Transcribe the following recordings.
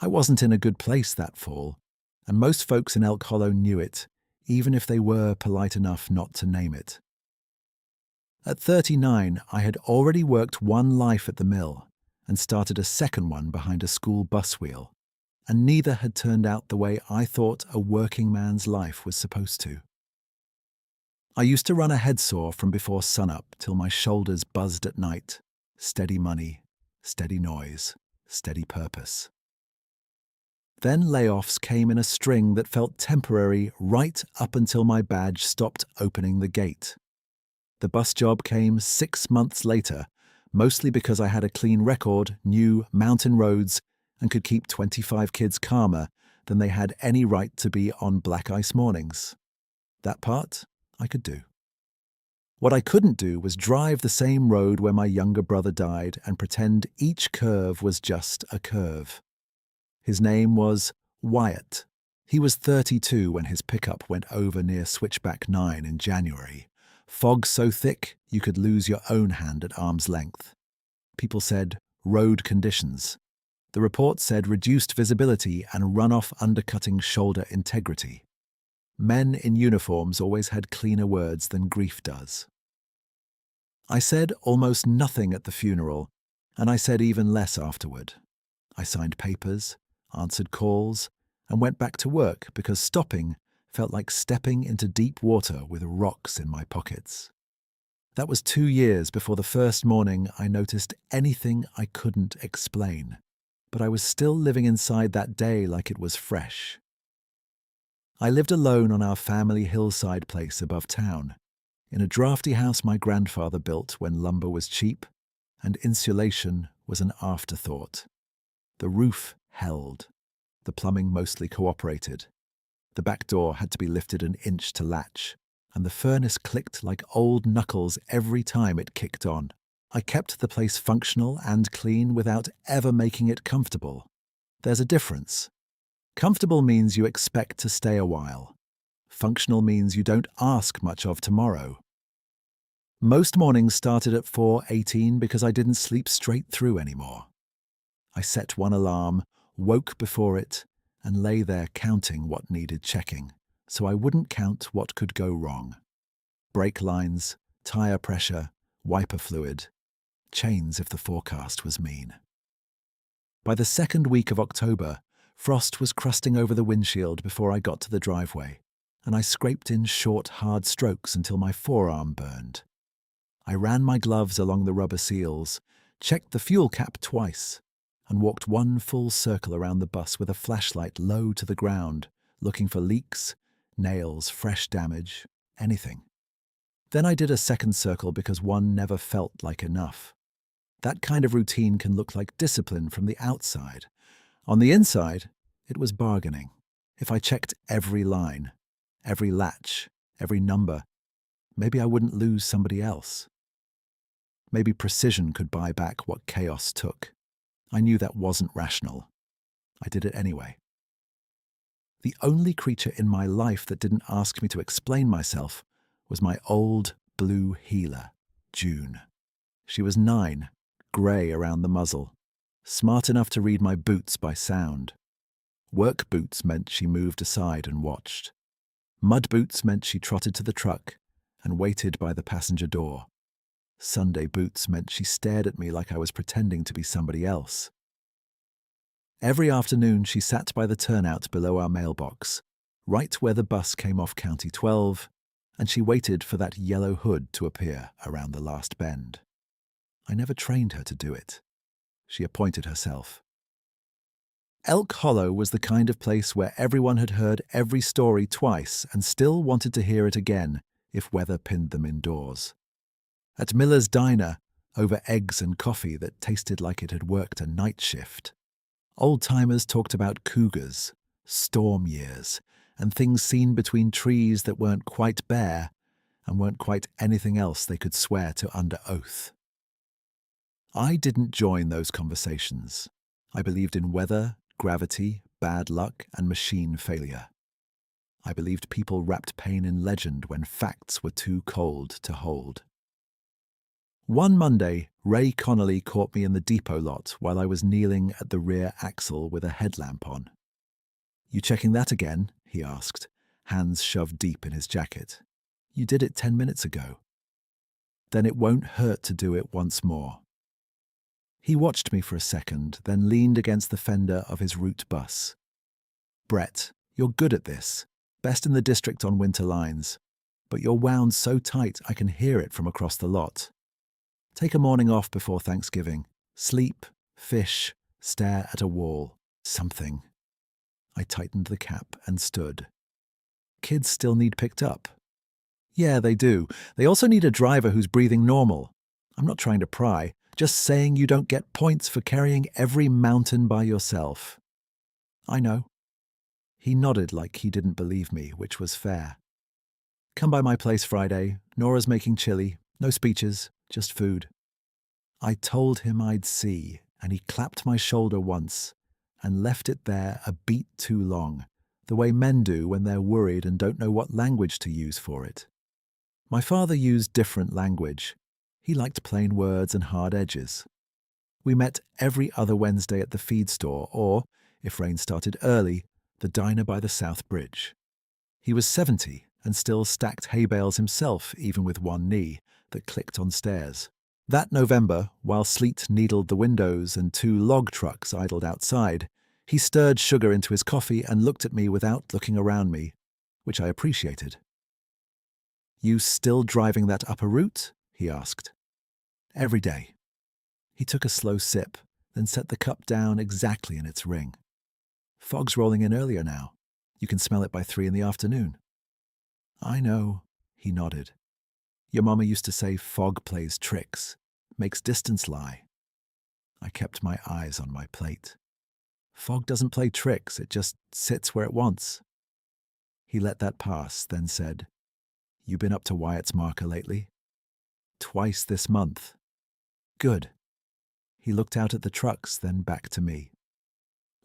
I wasn't in a good place that fall, and most folks in Elk Hollow knew it, even if they were polite enough not to name it. At 39, I had already worked one life at the mill and started a second one behind a school bus wheel, and neither had turned out the way I thought a working man's life was supposed to. I used to run a headsaw from before sunup till my shoulders buzzed at night. Steady money, steady noise, steady purpose. Then layoffs came in a string that felt temporary right up until my badge stopped opening the gate. The bus job came 6 months later, mostly because I had a clean record, knew mountain roads, and could keep 25 kids calmer than they had any right to be on black ice mornings. That part I could do. What I couldn't do was drive the same road where my younger brother died and pretend each curve was just a curve. His name was Wyatt. He was 32 when his pickup went over near Switchback 9 in January. Fog so thick you could lose your own hand at arm's length. People said road conditions. The report said reduced visibility and runoff undercutting shoulder integrity. Men in uniforms always had cleaner words than grief does. I said almost nothing at the funeral, and I said even less afterward. I signed papers, answered calls, and went back to work because stopping felt like stepping into deep water with rocks in my pockets. That was 2 years before the first morning I noticed anything I couldn't explain, but I was still living inside that day like it was fresh. I lived alone on our family hillside place above town, in a drafty house my grandfather built when lumber was cheap and insulation was an afterthought. The roof held. The plumbing mostly cooperated. The back door had to be lifted an inch to latch, and the furnace clicked like old knuckles every time it kicked on. I kept the place functional and clean without ever making it comfortable. There's a difference. Comfortable means you expect to stay a while. Functional means you don't ask much of tomorrow. Most mornings started at 4:18 because I didn't sleep straight through anymore. I set one alarm, woke before it, and lay there counting what needed checking, so I wouldn't count what could go wrong. Brake lines, tire pressure, wiper fluid, chains if the forecast was mean. By the second week of October, frost was crusting over the windshield before I got to the driveway, and I scraped in short, hard strokes until my forearm burned. I ran my gloves along the rubber seals, checked the fuel cap twice, and walked one full circle around the bus with a flashlight low to the ground, looking for leaks, nails, fresh damage, anything. Then I did a second circle because one never felt like enough. That kind of routine can look like discipline from the outside. On the inside, it was bargaining. If I checked every line, every latch, every number, maybe I wouldn't lose somebody else. Maybe precision could buy back what chaos took. I knew that wasn't rational. I did it anyway. The only creature in my life that didn't ask me to explain myself was my old blue heeler, June. She was 9, grey around the muzzle, smart enough to read my boots by sound. Work boots meant she moved aside and watched. Mud boots meant she trotted to the truck and waited by the passenger door. Sunday boots meant she stared at me like I was pretending to be somebody else. Every afternoon she sat by the turnout below our mailbox, right where the bus came off County 12, and she waited for that yellow hood to appear around the last bend. I never trained her to do it. She appointed herself. Elk Hollow was the kind of place where everyone had heard every story twice and still wanted to hear it again if weather pinned them indoors. At Miller's Diner, over eggs and coffee that tasted like it had worked a night shift, old-timers talked about cougars, storm years, and things seen between trees that weren't quite bare and weren't quite anything else they could swear to under oath. I didn't join those conversations. I believed in weather, gravity, bad luck, and machine failure. I believed people wrapped pain in legend when facts were too cold to hold. One Monday, Ray Connolly caught me in the depot lot while I was kneeling at the rear axle with a headlamp on. "You checking that again?" he asked, hands shoved deep in his jacket. "You did it 10 minutes ago." "Then it won't hurt to do it once more." He watched me for a second, then leaned against the fender of his route bus. "Brett, you're good at this. Best in the district on winter lines. But you're wound so tight I can hear it from across the lot. Take a morning off before Thanksgiving. Sleep, fish, stare at a wall. Something." I tightened the cap and stood. "Kids still need picked up." "Yeah, they do. They also need a driver who's breathing normal. I'm not trying to pry, just saying you don't get points for carrying every mountain by yourself." "I know." He nodded like he didn't believe me, which was fair. "Come by my place Friday. Nora's making chili. No speeches, just food." I told him I'd see, and he clapped my shoulder once and left it there a beat too long, the way men do when they're worried and don't know what language to use for it. My father used different language. He liked plain words and hard edges. We met every other Wednesday at the feed store or, if rain started early, the diner by the South Bridge. He was 70 and still stacked hay bales himself, even with one knee, that clicked on stairs. That November, while sleet needled the windows and 2 log trucks idled outside, he stirred sugar into his coffee and looked at me without looking around me, which I appreciated. "You still driving that upper route?" he asked. "Every day." He took a slow sip, then set the cup down exactly in its ring. "Fog's rolling in earlier now. You can smell it by 3 in the afternoon." "I know," he nodded. "Your mama used to say fog plays tricks, makes distance lie." I kept my eyes on my plate. "Fog doesn't play tricks, it just sits where it wants." He let that pass, then said, "You been up to Wyatt's marker lately?" "Twice this month." "Good." He looked out at the trucks, then back to me.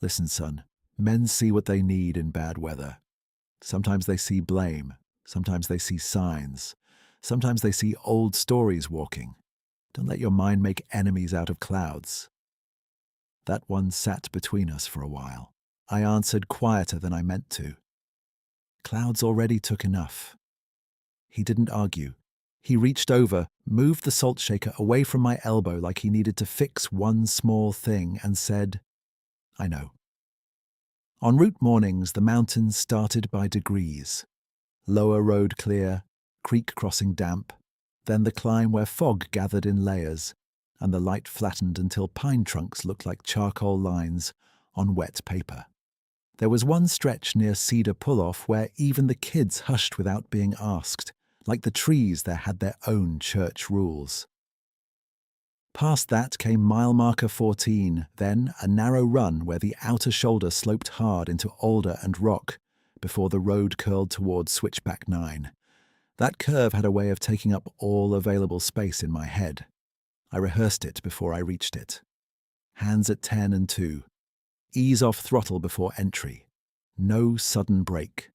"Listen, son, men see what they need in bad weather. Sometimes they see blame, sometimes they see signs, sometimes they see old stories walking. Don't let your mind make enemies out of clouds." That one sat between us for a while. I answered quieter than I meant to. "Clouds already took enough." He didn't argue. He reached over, moved the salt shaker away from my elbow like he needed to fix one small thing, and said, "I know." On route mornings, the mountains started by degrees. Lower road clear, creek crossing damp, then the climb where fog gathered in layers, and the light flattened until pine trunks looked like charcoal lines on wet paper. There was one stretch near Cedar Pull-Off where even the kids hushed without being asked, like the trees there had their own church rules. Past that came mile marker 14, then a narrow run where the outer shoulder sloped hard into alder and rock before the road curled toward Switchback 9. That curve had a way of taking up all available space in my head. I rehearsed it before I reached it. Hands at 10 and 2. Ease off throttle before entry. No sudden brake.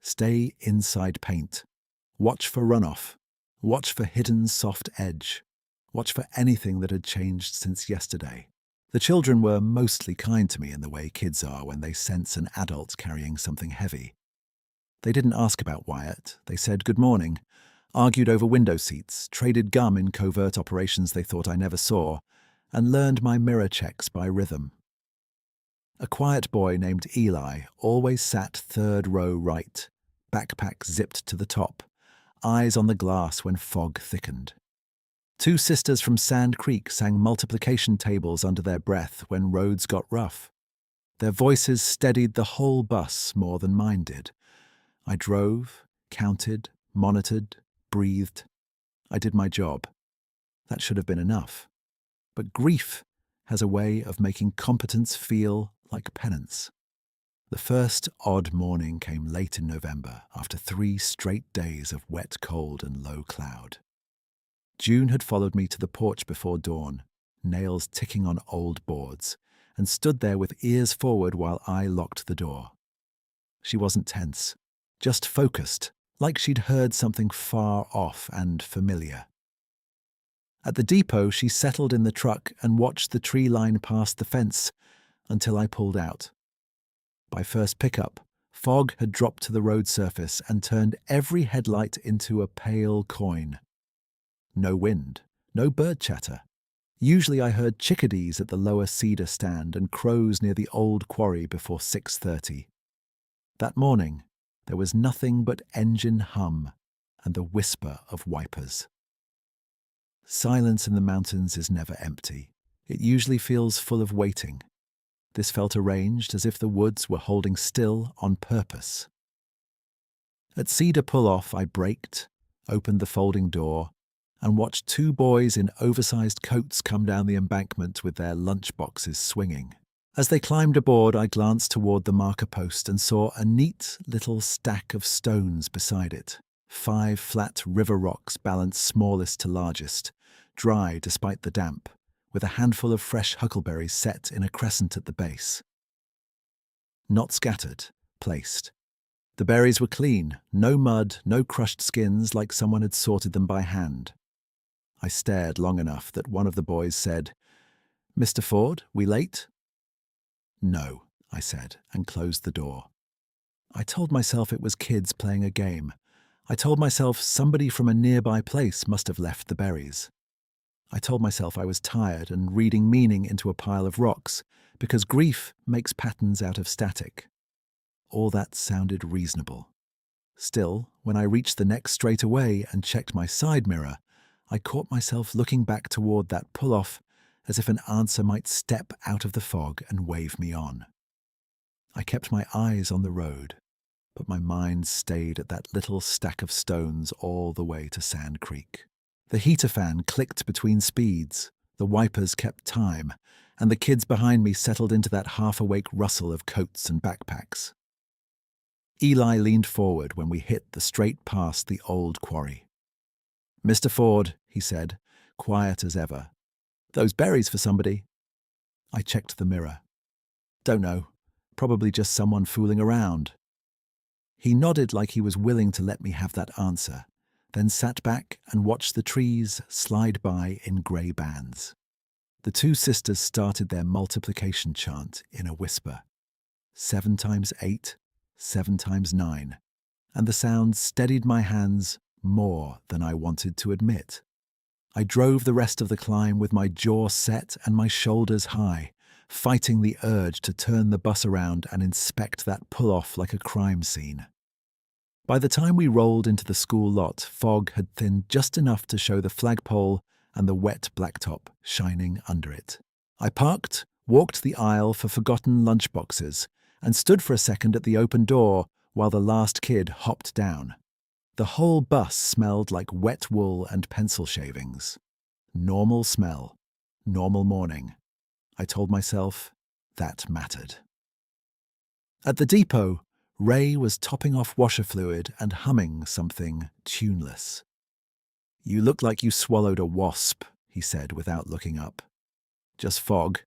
Stay inside paint. Watch for runoff. Watch for hidden soft edge. Watch for anything that had changed since yesterday. The children were mostly kind to me in the way kids are when they sense an adult carrying something heavy. They didn't ask about Wyatt. They said good morning, argued over window seats, traded gum in covert operations they thought I never saw, and learned my mirror checks by rhythm. A quiet boy named Eli always sat 3rd row right, backpack zipped to the top, eyes on the glass when fog thickened. 2 sisters from Sand Creek sang multiplication tables under their breath when roads got rough. Their voices steadied the whole bus more than mine did. I drove, counted, monitored, breathed. I did my job. That should have been enough. But grief has a way of making competence feel like penance. The first odd morning came late in November, after 3 straight days of wet cold and low cloud. June had followed me to the porch before dawn, nails ticking on old boards, and stood there with ears forward while I locked the door. She wasn't tense, just focused, like she'd heard something far off and familiar. At the depot, she settled in the truck and watched the tree line past the fence until I pulled out. By first pickup, fog had dropped to the road surface and turned every headlight into a pale coin. No wind, no bird chatter. Usually I heard chickadees at the lower cedar stand and crows near the old quarry before 6:30. That morning, there was nothing but engine hum and the whisper of wipers. Silence in the mountains is never empty. It usually feels full of waiting. This felt arranged as if the woods were holding still on purpose. At Cedar Pull-Off, I braked, opened the folding door, and watched two boys in oversized coats come down the embankment with their lunch boxes swinging. As they climbed aboard, I glanced toward the marker post and saw a neat little stack of stones beside it. 5 flat river rocks balanced smallest to largest, dry despite the damp, with a handful of fresh huckleberries set in a crescent at the base. Not scattered, placed. The berries were clean, no mud, no crushed skins like someone had sorted them by hand. I stared long enough that one of the boys said, "Mr. Ford, we late?" "No," I said, and closed the door. I told myself it was kids playing a game. I told myself somebody from a nearby place must have left the berries. I told myself I was tired and reading meaning into a pile of rocks because grief makes patterns out of static. All that sounded reasonable. Still, when I reached the next straightaway and checked my side mirror, I caught myself looking back toward that pull-off as if an answer might step out of the fog and wave me on. I kept my eyes on the road, but my mind stayed at that little stack of stones all the way to Sand Creek. The heater fan clicked between speeds, the wipers kept time, and the kids behind me settled into that half-awake rustle of coats and backpacks. Eli leaned forward when we hit the straight past the old quarry. "Mr. Ford," he said, quiet as ever. "Those berries for somebody?" I checked the mirror. "Don't know. Probably just someone fooling around." He nodded like he was willing to let me have that answer, then sat back and watched the trees slide by in grey bands. The two sisters started their multiplication chant in a whisper. 7 times 8, 7 times 9, and the sound steadied my hands more than I wanted to admit. I drove the rest of the climb with my jaw set and my shoulders high, fighting the urge to turn the bus around and inspect that pull-off like a crime scene. By the time we rolled into the school lot, fog had thinned just enough to show the flagpole and the wet blacktop shining under it. I parked, walked the aisle for forgotten lunchboxes, and stood for a second at the open door while the last kid hopped down. The whole bus smelled like wet wool and pencil shavings. Normal smell. Normal morning. I told myself that mattered. At the depot, Ray was topping off washer fluid and humming something tuneless. "You look like you swallowed a wasp," he said without looking up. "Just fog."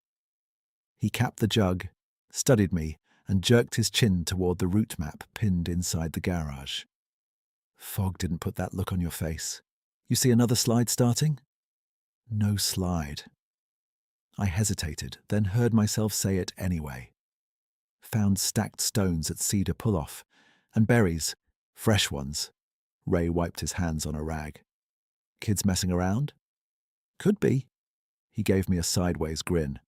He capped the jug, studied me, and jerked his chin toward the route map pinned inside the garage. "Fog didn't put that look on your face. You see another slide starting?" "No slide." I hesitated, then heard myself say it anyway. "Found stacked stones at Cedar Pull-Off, and berries, fresh ones." Ray wiped his hands on a rag. "Kids messing around?" "Could be." He gave me a sideways grin.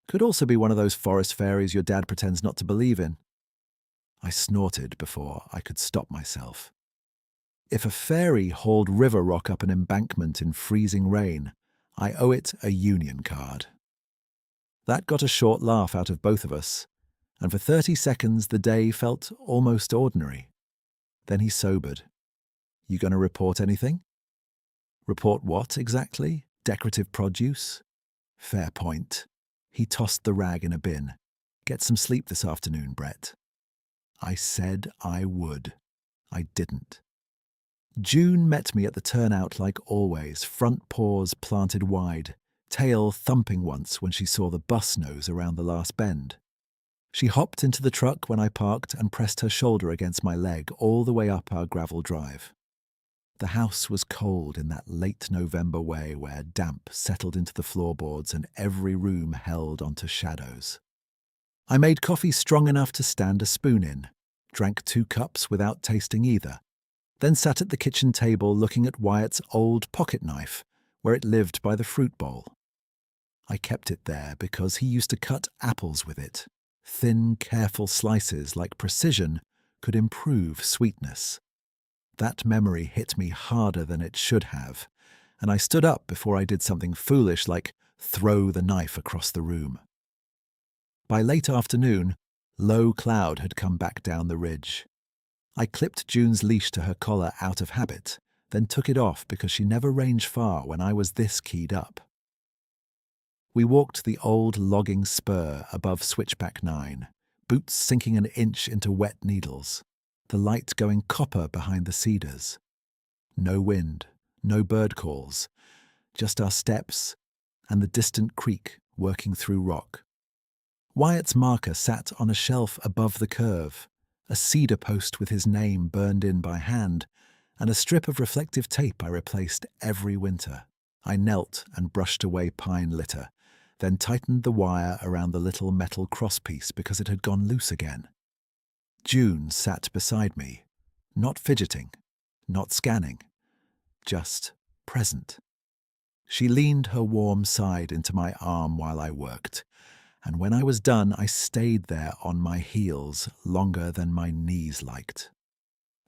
"Could also be one of those forest fairies your dad pretends not to believe in." I snorted before I could stop myself. If a fairy hauled river rock up an embankment in freezing rain, I owe it a union card. That got a short laugh out of both of us, and for 30 seconds the day felt almost ordinary. Then he sobered. "You gonna report anything?" "Report what, exactly? Decorative produce?" "Fair point." He tossed the rag in a bin. "Get some sleep this afternoon, Brett." I said I would. I didn't. June met me at the turnout like always, front paws planted wide, tail thumping once when she saw the bus nose around the last bend. She hopped into the truck when I parked and pressed her shoulder against my leg all the way up our gravel drive. The house was cold in that late November way where damp settled into the floorboards and every room held onto shadows. I made coffee strong enough to stand a spoon in, drank 2 cups without tasting either, then sat at the kitchen table looking at Wyatt's old pocket knife, where it lived by the fruit bowl. I kept it there because he used to cut apples with it. Thin, careful slices like precision could improve sweetness. That memory hit me harder than it should have, and I stood up before I did something foolish like throw the knife across the room. By late afternoon, low cloud had come back down the ridge. I clipped June's leash to her collar out of habit, then took it off because she never ranged far when I was this keyed up. We walked the old logging spur above Switchback 9, boots sinking an inch into wet needles, the light going copper behind the cedars. No wind, no bird calls, just our steps and the distant creek working through rock. Wyatt's marker sat on a shelf above the curve, a cedar post with his name burned in by hand, and a strip of reflective tape I replaced every winter. I knelt and brushed away pine litter, then tightened the wire around the little metal crosspiece because it had gone loose again. June sat beside me, not fidgeting, not scanning, just present. She leaned her warm side into my arm while I worked, and when I was done, I stayed there on my heels longer than my knees liked.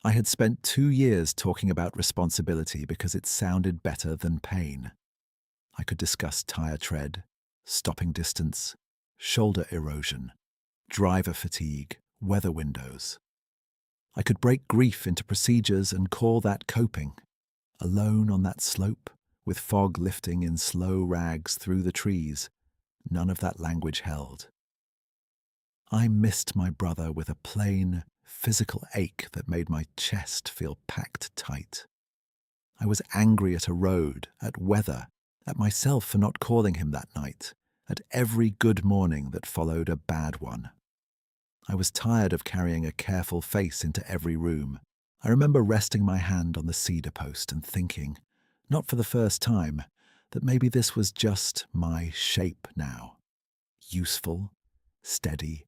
I had spent 2 years talking about responsibility because it sounded better than pain. I could discuss tire tread, stopping distance, shoulder erosion, driver fatigue, weather windows. I could break grief into procedures and call that coping. Alone on that slope, with fog lifting in slow rags through the trees, none of that language held. I missed my brother with a plain, physical ache that made my chest feel packed tight. I was angry at a road, at weather, at myself for not calling him that night, at every good morning that followed a bad one. I was tired of carrying a careful face into every room. I remember resting my hand on the cedar post and thinking, not for the first time, that maybe this was just my shape now. Useful, steady,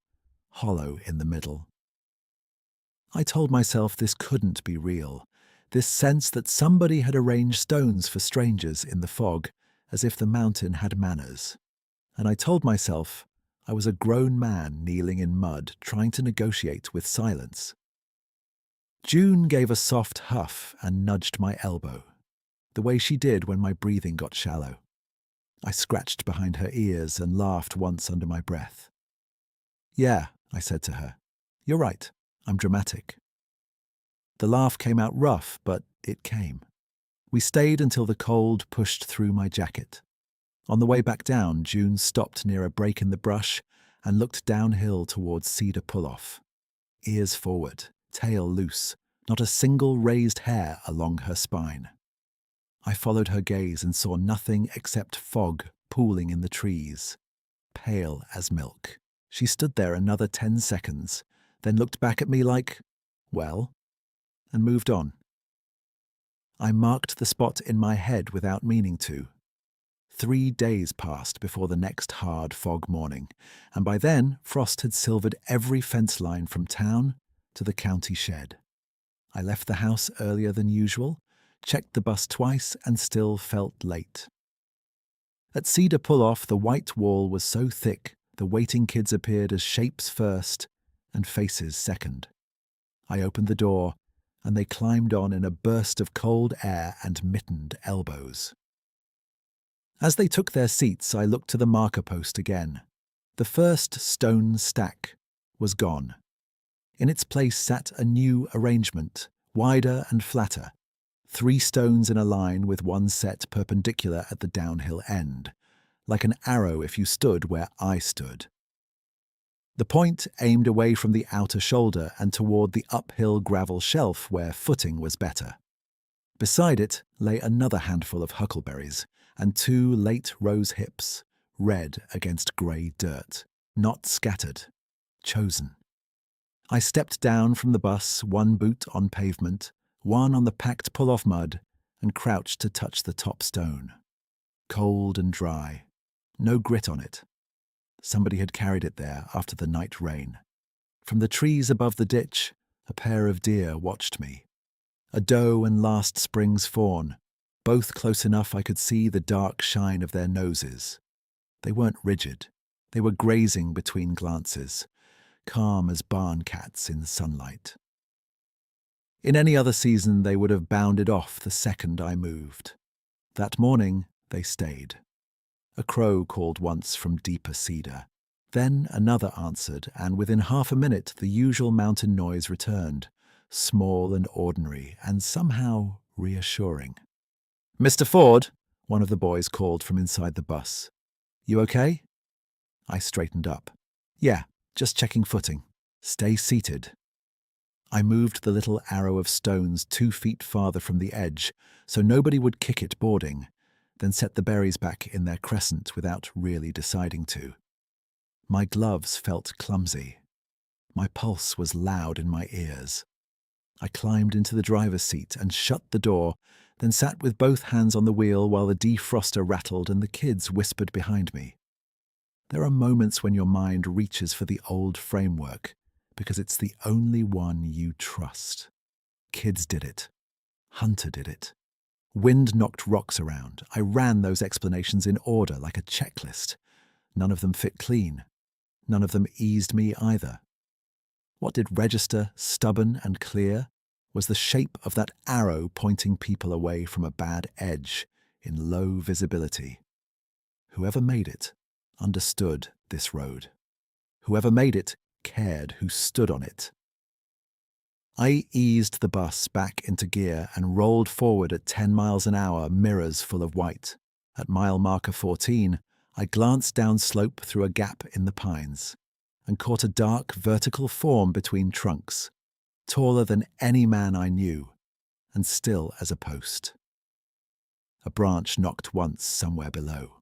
hollow in the middle. I told myself this couldn't be real, this sense that somebody had arranged stones for strangers in the fog, as if the mountain had manners. And I told myself I was a grown man kneeling in mud, trying to negotiate with silence. June gave a soft huff and nudged my elbow, the way she did when my breathing got shallow. I scratched behind her ears and laughed once under my breath. "Yeah," I said to her, "you're right, I'm dramatic." The laugh came out rough, but it came. We stayed until the cold pushed through my jacket. On the way back down, June stopped near a break in the brush and looked downhill towards Cedar Pull-Off. Ears forward, tail loose, not a single raised hair along her spine. I followed her gaze and saw nothing except fog pooling in the trees, pale as milk. She stood there another 10 seconds, then looked back at me like, well, and moved on. I marked the spot in my head without meaning to. 3 days passed before the next hard fog morning, and by then frost had silvered every fence line from town to the county shed. I left the house earlier than usual, checked the bus twice, and still felt late. At Cedar Pull-Off, the white wall was so thick the waiting kids appeared as shapes first and faces second. I opened the door, and they climbed on in a burst of cold air and mittened elbows. As they took their seats, I looked to the marker post again. The first stone stack was gone. In its place sat a new arrangement, wider and flatter, 3 stones in a line with one set perpendicular at the downhill end, like an arrow if you stood where I stood. The point aimed away from the outer shoulder and toward the uphill gravel shelf where footing was better. Beside it lay another handful of huckleberries and 2 late rose hips, red against grey dirt, not scattered, chosen. I stepped down from the bus, one boot on pavement, one on the packed pull-off mud, and crouched to touch the top stone. Cold and dry. No grit on it. Somebody had carried it there after the night rain. From the trees above the ditch, a pair of deer watched me. A doe and last spring's fawn, both close enough I could see the dark shine of their noses. They weren't rigid. They were grazing between glances, calm as barn cats in sunlight. In any other season, they would have bounded off the second I moved. That morning, they stayed. A crow called once from deeper cedar. Then another answered, and within half a minute the usual mountain noise returned, small and ordinary, and somehow reassuring. "Mr. Ford," one of the boys called from inside the bus. "You okay?" I straightened up. "Yeah, just checking footing. Stay seated." I moved the little arrow of stones 2 feet farther from the edge so nobody would kick it boarding, then set the berries back in their crescent without really deciding to. My gloves felt clumsy. My pulse was loud in my ears. I climbed into the driver's seat and shut the door, then sat with both hands on the wheel while the defroster rattled and the kids whispered behind me. There are moments when your mind reaches for the old framework because it's the only one you trust. Kids did it. Hunter did it. Wind knocked rocks around. I ran those explanations in order like a checklist. None of them fit clean. None of them eased me either. What did register stubborn and clear was the shape of that arrow pointing people away from a bad edge in low visibility. Whoever made it understood this road. Whoever made it cared who stood on it. I eased the bus back into gear and rolled forward at 10 miles an hour, mirrors full of white. At mile marker 14, I glanced down slope through a gap in the pines and caught a dark vertical form between trunks, taller than any man I knew, and still as a post. A branch knocked once somewhere below,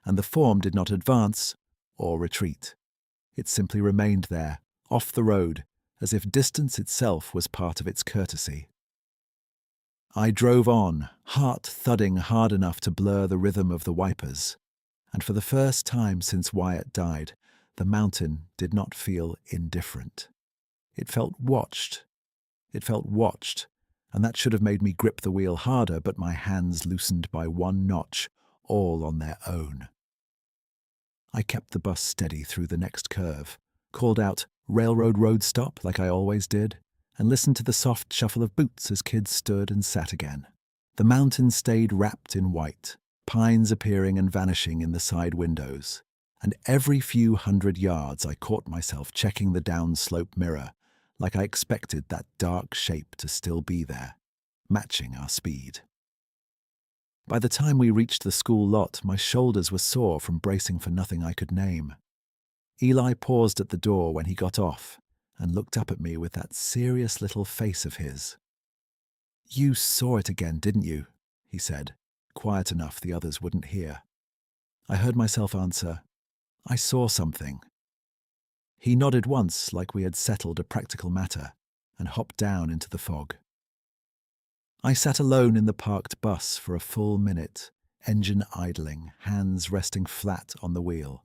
and the form did not advance or retreat. It simply remained there, off the road, as if distance itself was part of its courtesy. I drove on, heart thudding hard enough to blur the rhythm of the wipers, and for the first time since Wyatt died, the mountain did not feel indifferent. It felt watched. It felt watched, and that should have made me grip the wheel harder, but my hands loosened by one notch, all on their own. I kept the bus steady through the next curve, called out "Railroad road stop" like I always did, and listened to the soft shuffle of boots as kids stood and sat again. The mountain stayed wrapped in white, pines appearing and vanishing in the side windows, and every few hundred yards I caught myself checking the downslope mirror, like I expected that dark shape to still be there, matching our speed. By the time we reached the school lot, my shoulders were sore from bracing for nothing I could name. Eli paused at the door when he got off and looked up at me with that serious little face of his. "You saw it again, didn't you?" he said, quiet enough the others wouldn't hear. I heard myself answer, "I saw something." He nodded once like we had settled a practical matter and hopped down into the fog. I sat alone in the parked bus for a full minute, engine idling, hands resting flat on the wheel.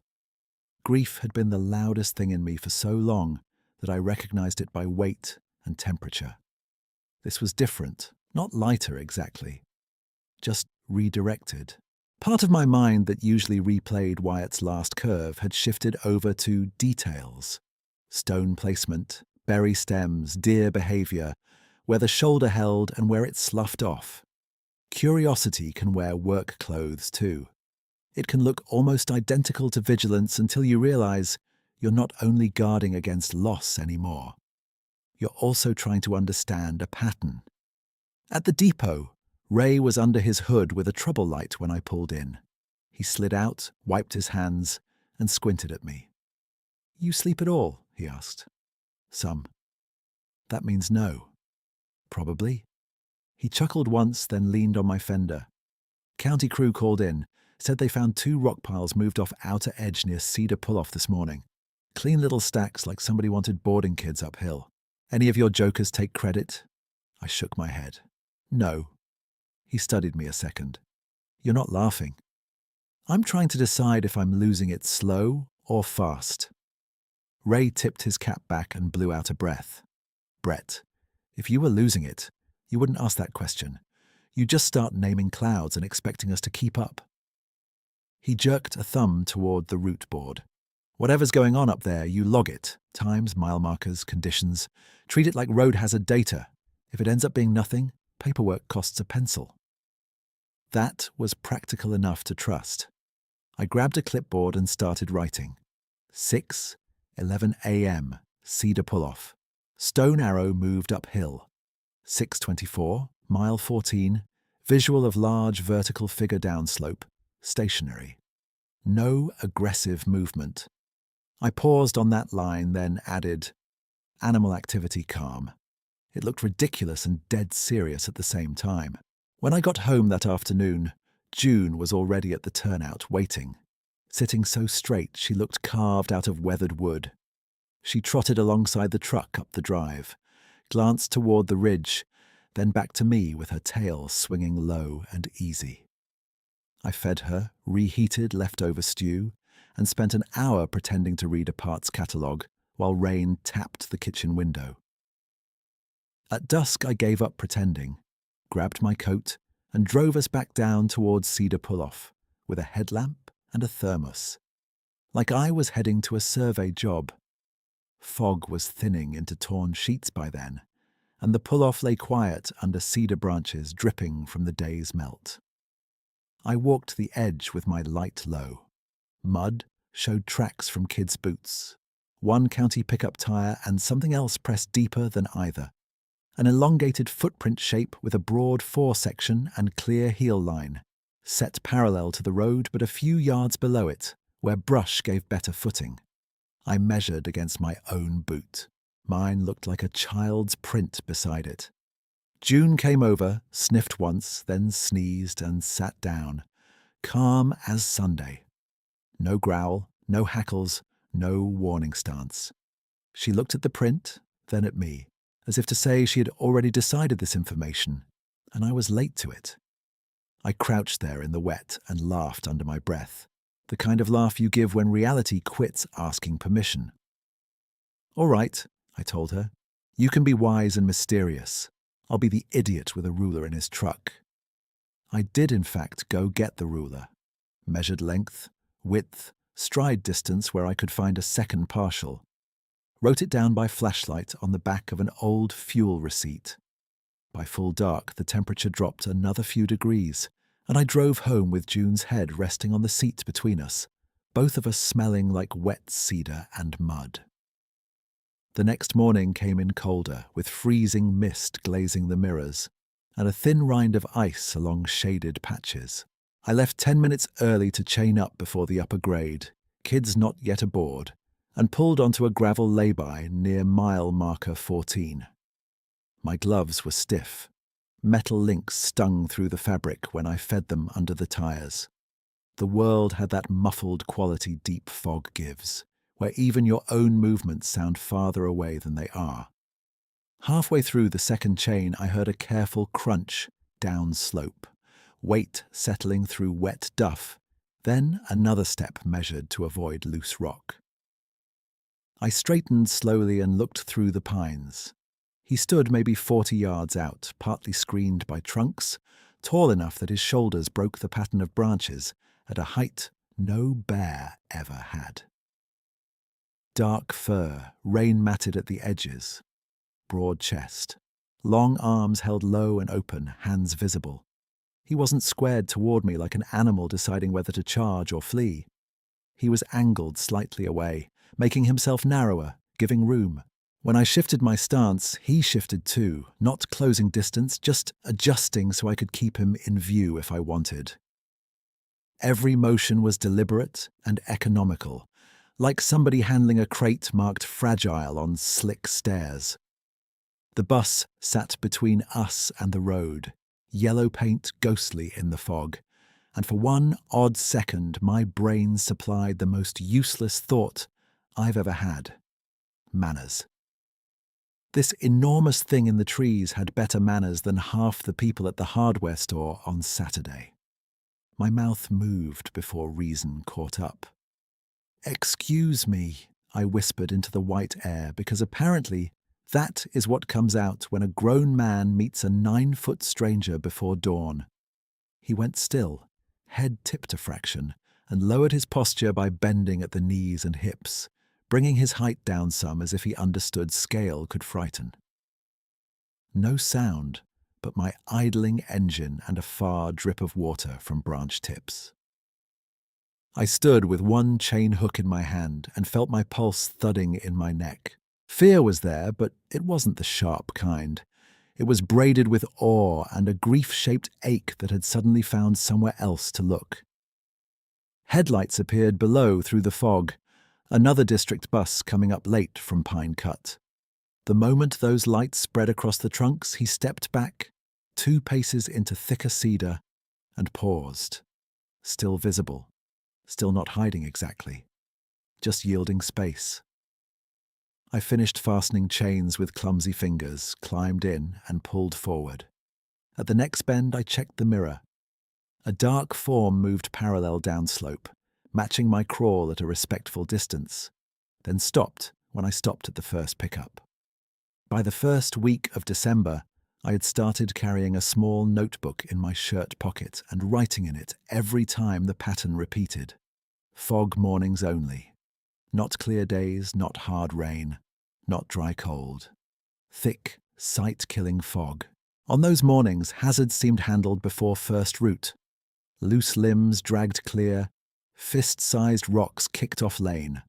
Grief had been the loudest thing in me for so long that I recognized it by weight and temperature. This was different, not lighter exactly, just redirected. Part of my mind that usually replayed Wyatt's last curve had shifted over to details. Stone placement, berry stems, deer behavior, where the shoulder held and where it sloughed off. Curiosity can wear work clothes too. It can look almost identical to vigilance until you realize you're not only guarding against loss anymore. You're also trying to understand a pattern. At the depot, Ray was under his hood with a trouble light when I pulled in. He slid out, wiped his hands, and squinted at me. "You sleep at all?" he asked. "Some." "That means no." "Probably." He chuckled once, then leaned on my fender. "County crew called in. Said they found 2 rock piles moved off outer edge near Cedar Pull-Off this morning. Clean little stacks like somebody wanted boarding kids uphill. Any of your jokers take credit?" I shook my head. No. He studied me a second. You're not laughing. I'm trying to decide if I'm losing it slow or fast. Ray tipped his cap back and blew out a breath. Brett, if you were losing it, you wouldn't ask that question. You'd just start naming clouds and expecting us to keep up. He jerked a thumb toward the route board. Whatever's going on up there, you log it. Times, mile markers, conditions. Treat it like road hazard data. If it ends up being nothing, paperwork costs a pencil. That was practical enough to trust. I grabbed a clipboard and started writing. 6:11 a.m. Cedar pull-off. Stone Arrow moved uphill. 6:24, mile 14. Visual of large vertical figure downslope. Stationary. No aggressive movement. I paused on that line, then added, animal activity calm. It looked ridiculous and dead serious at the same time. When I got home that afternoon, June was already at the turnout waiting. Sitting so straight, she looked carved out of weathered wood. She trotted alongside the truck up the drive, glanced toward the ridge, then back to me with her tail swinging low and easy. I fed her reheated leftover stew and spent an hour pretending to read a parts catalogue while rain tapped the kitchen window. At dusk, I gave up pretending, grabbed my coat, and drove us back down towards Cedar Pull-Off with a headlamp and a thermos, like I was heading to a survey job. Fog was thinning into torn sheets by then, and the pull-off lay quiet under cedar branches dripping from the day's melt. I walked the edge with my light low. Mud showed tracks from kids' boots, one county pickup tire and something else pressed deeper than either. An elongated footprint shape with a broad foresection and clear heel line, set parallel to the road but a few yards below it, where brush gave better footing. I measured against my own boot. Mine looked like a child's print beside it. June came over, sniffed once, then sneezed and sat down, calm as Sunday. No growl, no hackles, no warning stance. She looked at the print, then at me, as if to say she had already decided this information, and I was late to it. I crouched there in the wet and laughed under my breath, the kind of laugh you give when reality quits asking permission. All right, I told her. You can be wise and mysterious. I'll be the idiot with a ruler in his truck. I did, in fact, go get the ruler. Measured length, width, stride distance where I could find a second partial. Wrote it down by flashlight on the back of an old fuel receipt. By full dark, the temperature dropped another few degrees, and I drove home with June's head resting on the seat between us, both of us smelling like wet cedar and mud. The next morning came in colder, with freezing mist glazing the mirrors, and a thin rind of ice along shaded patches. I left 10 minutes early to chain up before the upper grade, kids not yet aboard, and pulled onto a gravel lay-by near mile marker 14. My gloves were stiff. Metal links stung through the fabric when I fed them under the tires. The world had that muffled quality deep fog gives, where even your own movements sound farther away than they are. Halfway through the second chain, I heard a careful crunch down slope, weight settling through wet duff, then another step measured to avoid loose rock. I straightened slowly and looked through the pines. He stood maybe 40 yards out, partly screened by trunks, tall enough that his shoulders broke the pattern of branches at a height no bear ever had. Dark fur, rain-matted at the edges. Broad chest. Long arms held low and open, hands visible. He wasn't squared toward me like an animal deciding whether to charge or flee. He was angled slightly away, making himself narrower, giving room. When I shifted my stance, he shifted too, not closing distance, just adjusting so I could keep him in view if I wanted. Every motion was deliberate and economical, like somebody handling a crate marked fragile on slick stairs. The bus sat between us and the road, yellow paint ghostly in the fog, and for one odd second my brain supplied the most useless thought I've ever had. Manners. This enormous thing in the trees had better manners than half the people at the hardware store on Saturday. My mouth moved before reason caught up. "Excuse me," I whispered into the white air, because apparently that is what comes out when a grown man meets a 9-foot stranger before dawn. He went still, head tipped a fraction, and lowered his posture by bending at the knees and hips, bringing his height down some as if he understood scale could frighten. No sound but my idling engine and a far drip of water from branch tips. I stood with one chain hook in my hand and felt my pulse thudding in my neck. Fear was there, but it wasn't the sharp kind. It was braided with awe and a grief-shaped ache that had suddenly found somewhere else to look. Headlights appeared below through the fog, another district bus coming up late from Pine Cut. The moment those lights spread across the trunks, he stepped back, 2 paces into thicker cedar, and paused. Still visible, still not hiding exactly, just yielding space. I finished fastening chains with clumsy fingers, climbed in, and pulled forward. At the next bend, I checked the mirror. A dark form moved parallel downslope, matching my crawl at a respectful distance, then stopped when I stopped at the first pickup. By the first week of December, I had started carrying a small notebook in my shirt pocket and writing in it every time the pattern repeated. Fog mornings only. Not clear days, not hard rain, not dry cold. Thick, sight-killing fog. On those mornings, hazards seemed handled before first route. Loose limbs dragged clear, fist-sized rocks kicked off lane.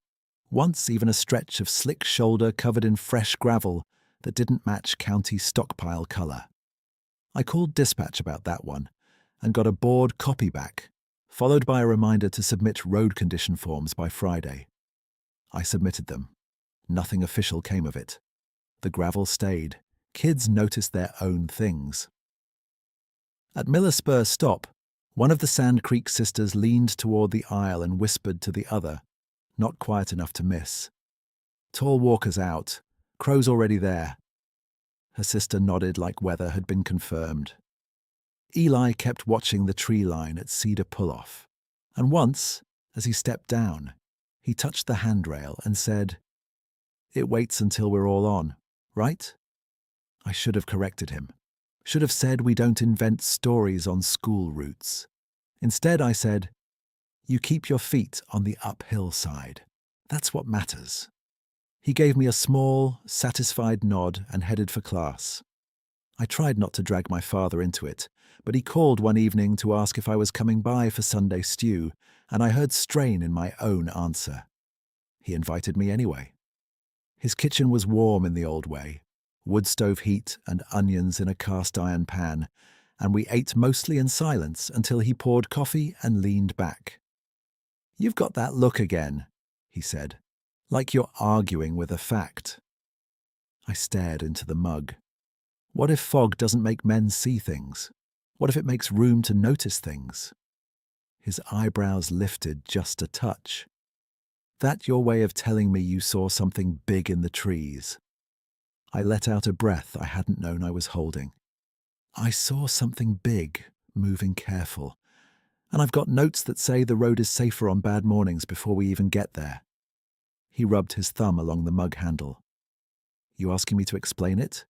Once even a stretch of slick shoulder covered in fresh gravel that didn't match county stockpile colour. I called dispatch about that one and got a bored copy back, followed by a reminder to submit road condition forms by Friday. I submitted them. Nothing official came of it. The gravel stayed. Kids noticed their own things. At Miller Spur stop, one of the Sand Creek sisters leaned toward the aisle and whispered to the other, not quiet enough to miss. "Tall walkers out. Crow's already there." Her sister nodded like weather had been confirmed. Eli kept watching the tree line at Cedar Pull-Off, and once, as he stepped down, he touched the handrail and said, "It waits until we're all on, right?" I should have corrected him. Should have said we don't invent stories on school routes. Instead, I said, "You keep your feet on the uphill side. That's what matters." He gave me a small, satisfied nod and headed for class. I tried not to drag my father into it, but he called one evening to ask if I was coming by for Sunday stew, and I heard strain in my own answer. He invited me anyway. His kitchen was warm in the old way, wood stove heat and onions in a cast-iron pan, and we ate mostly in silence until he poured coffee and leaned back. "You've got that look again," he said, "like you're arguing with a fact." I stared into the mug. What if fog doesn't make men see things? What if it makes room to notice things? His eyebrows lifted just a touch. "That your way of telling me you saw something big in the trees?" I let out a breath I hadn't known I was holding. "I saw something big, moving careful, and I've got notes that say the road is safer on bad mornings before we even get there." He rubbed his thumb along the mug handle. "You asking me to explain it?"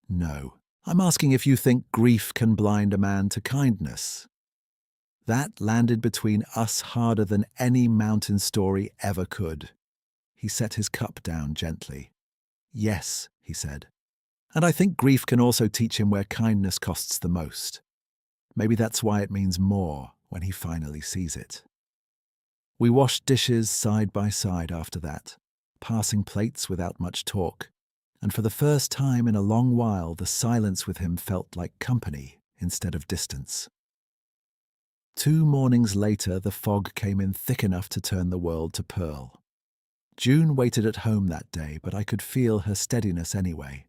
"No. I'm asking if you think grief can blind a man to kindness." That landed between us harder than any mountain story ever could. He set his cup down gently. "Yes," he said. "And I think grief can also teach him where kindness costs the most. Maybe that's why it means more when he finally sees it." We washed dishes side by side after that, passing plates without much talk, and for the first time in a long while the silence with him felt like company instead of distance. 2 mornings later the fog came in thick enough to turn the world to pearl. June waited at home that day, but I could feel her steadiness anyway,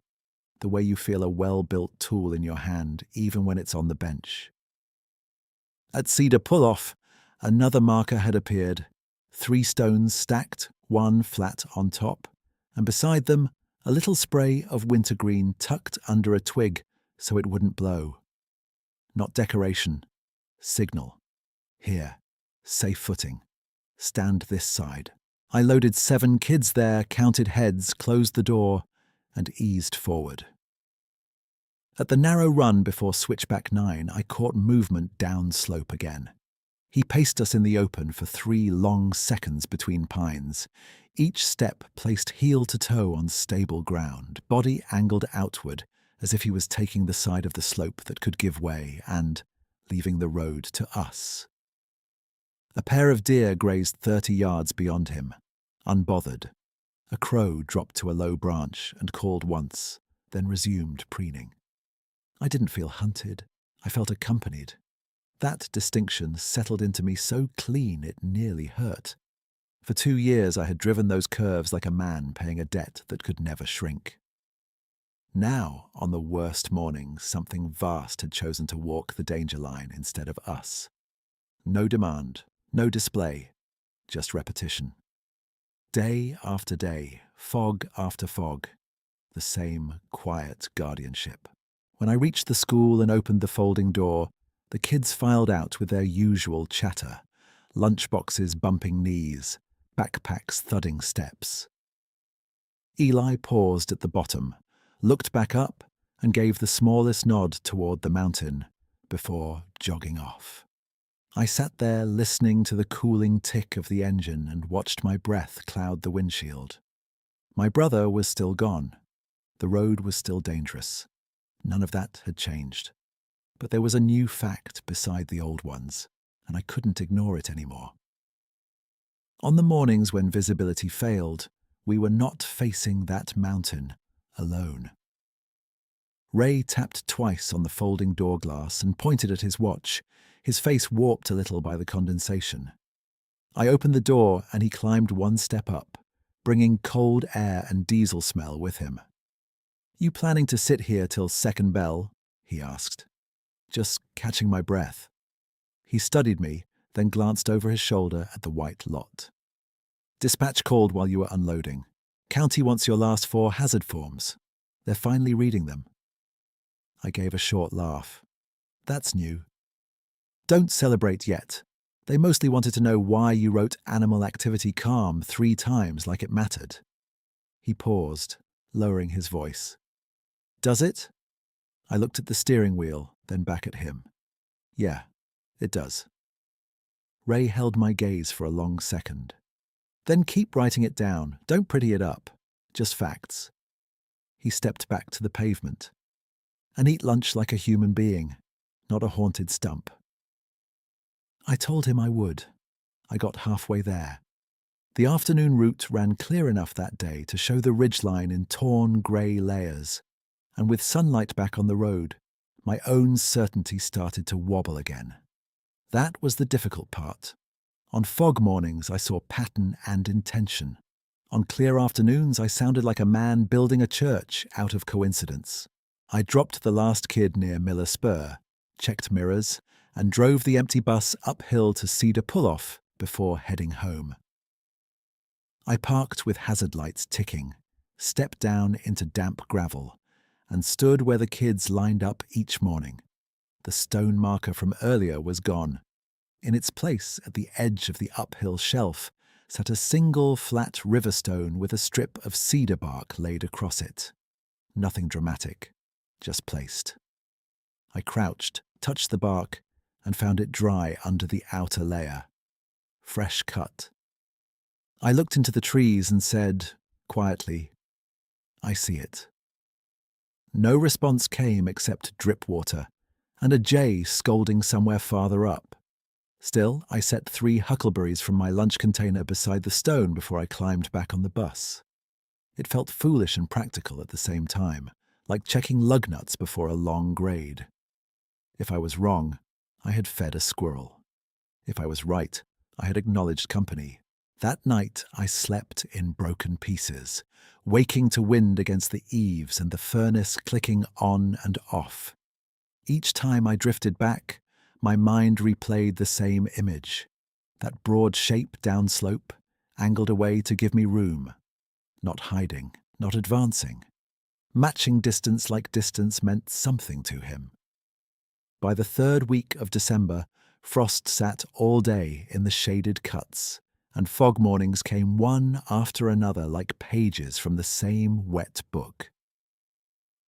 the way you feel a well-built tool in your hand even when it's on the bench. At Cedar Pull-Off, another marker had appeared, 3 stones stacked, one flat on top, and beside them, a little spray of wintergreen tucked under a twig so it wouldn't blow. Not decoration, signal. Here, safe footing. Stand this side. I loaded 7 kids there, counted heads, closed the door, and eased forward. At the narrow run before switchback 9, I caught movement down slope again. He paced us in the open for 3 long seconds between pines, each step placed heel to toe on stable ground, body angled outward as if he was taking the side of the slope that could give way and leaving the road to us. A pair of deer grazed 30 yards beyond him, unbothered. A crow dropped to a low branch and called once, then resumed preening. I didn't feel hunted. I felt accompanied. That distinction settled into me so clean it nearly hurt. For 2 years I had driven those curves like a man paying a debt that could never shrink. Now, on the worst mornings, something vast had chosen to walk the danger line instead of us. No demand, no display, just repetition. Day after day, fog after fog, the same quiet guardianship. When I reached the school and opened the folding door, the kids filed out with their usual chatter, lunchboxes bumping knees, backpacks thudding steps. Eli paused at the bottom, looked back up, and gave the smallest nod toward the mountain before jogging off. I sat there listening to the cooling tick of the engine and watched my breath cloud the windshield. My brother was still gone. The road was still dangerous. None of that had changed. But there was a new fact beside the old ones, and I couldn't ignore it anymore. On the mornings when visibility failed, we were not facing that mountain alone. Ray tapped twice on the folding door glass and pointed at his watch, his face warped a little by the condensation. I opened the door and he climbed 1 step up, bringing cold air and diesel smell with him. "You planning to sit here till second bell?" he asked. Just catching my breath. He studied me, then glanced over his shoulder at the white lot. "Dispatch called while you were unloading. County wants your last 4 hazard forms. They're finally reading them." I gave a short laugh. "That's new." "Don't celebrate yet. They mostly wanted to know why you wrote animal activity calm 3 times like it mattered." He paused, lowering his voice. "Does it?" I looked at the steering wheel, then back at him. "Yeah, it does." Ray held my gaze for a long second. "Then keep writing it down. Don't pretty it up. Just facts." He stepped back to the pavement. "And eat lunch like a human being, not a haunted stump." I told him I would. I got halfway there. The afternoon route ran clear enough that day to show the ridgeline in torn grey layers, and with sunlight back on the road, my own certainty started to wobble again. That was the difficult part. On fog mornings, I saw pattern and intention. On clear afternoons, I sounded like a man building a church out of coincidence. I dropped the last kid near Miller Spur, checked mirrors, and drove the empty bus uphill to Cedar Pull-Off before heading home. I parked with hazard lights ticking, stepped down into damp gravel, and stood where the kids lined up each morning. The stone marker from earlier was gone. In its place, at the edge of the uphill shelf, sat a single flat river stone with a strip of cedar bark laid across it. Nothing dramatic, just placed. I crouched, touched the bark, and found it dry under the outer layer. Fresh cut. I looked into the trees and said, quietly, "I see it." No response came except drip water, and a jay scolding somewhere farther up. Still, I set 3 huckleberries from my lunch container beside the stone before I climbed back on the bus. It felt foolish and practical at the same time, like checking lug nuts before a long grade. If I was wrong, I had fed a squirrel. If I was right, I had acknowledged company. That night I slept in broken pieces, waking to wind against the eaves and the furnace clicking on and off. Each time I drifted back, my mind replayed the same image. That broad shape downslope, angled away to give me room. Not hiding, not advancing. Matching distance like distance meant something to him. By the third week of December, frost sat all day in the shaded cuts, and fog mornings came one after another like pages from the same wet book.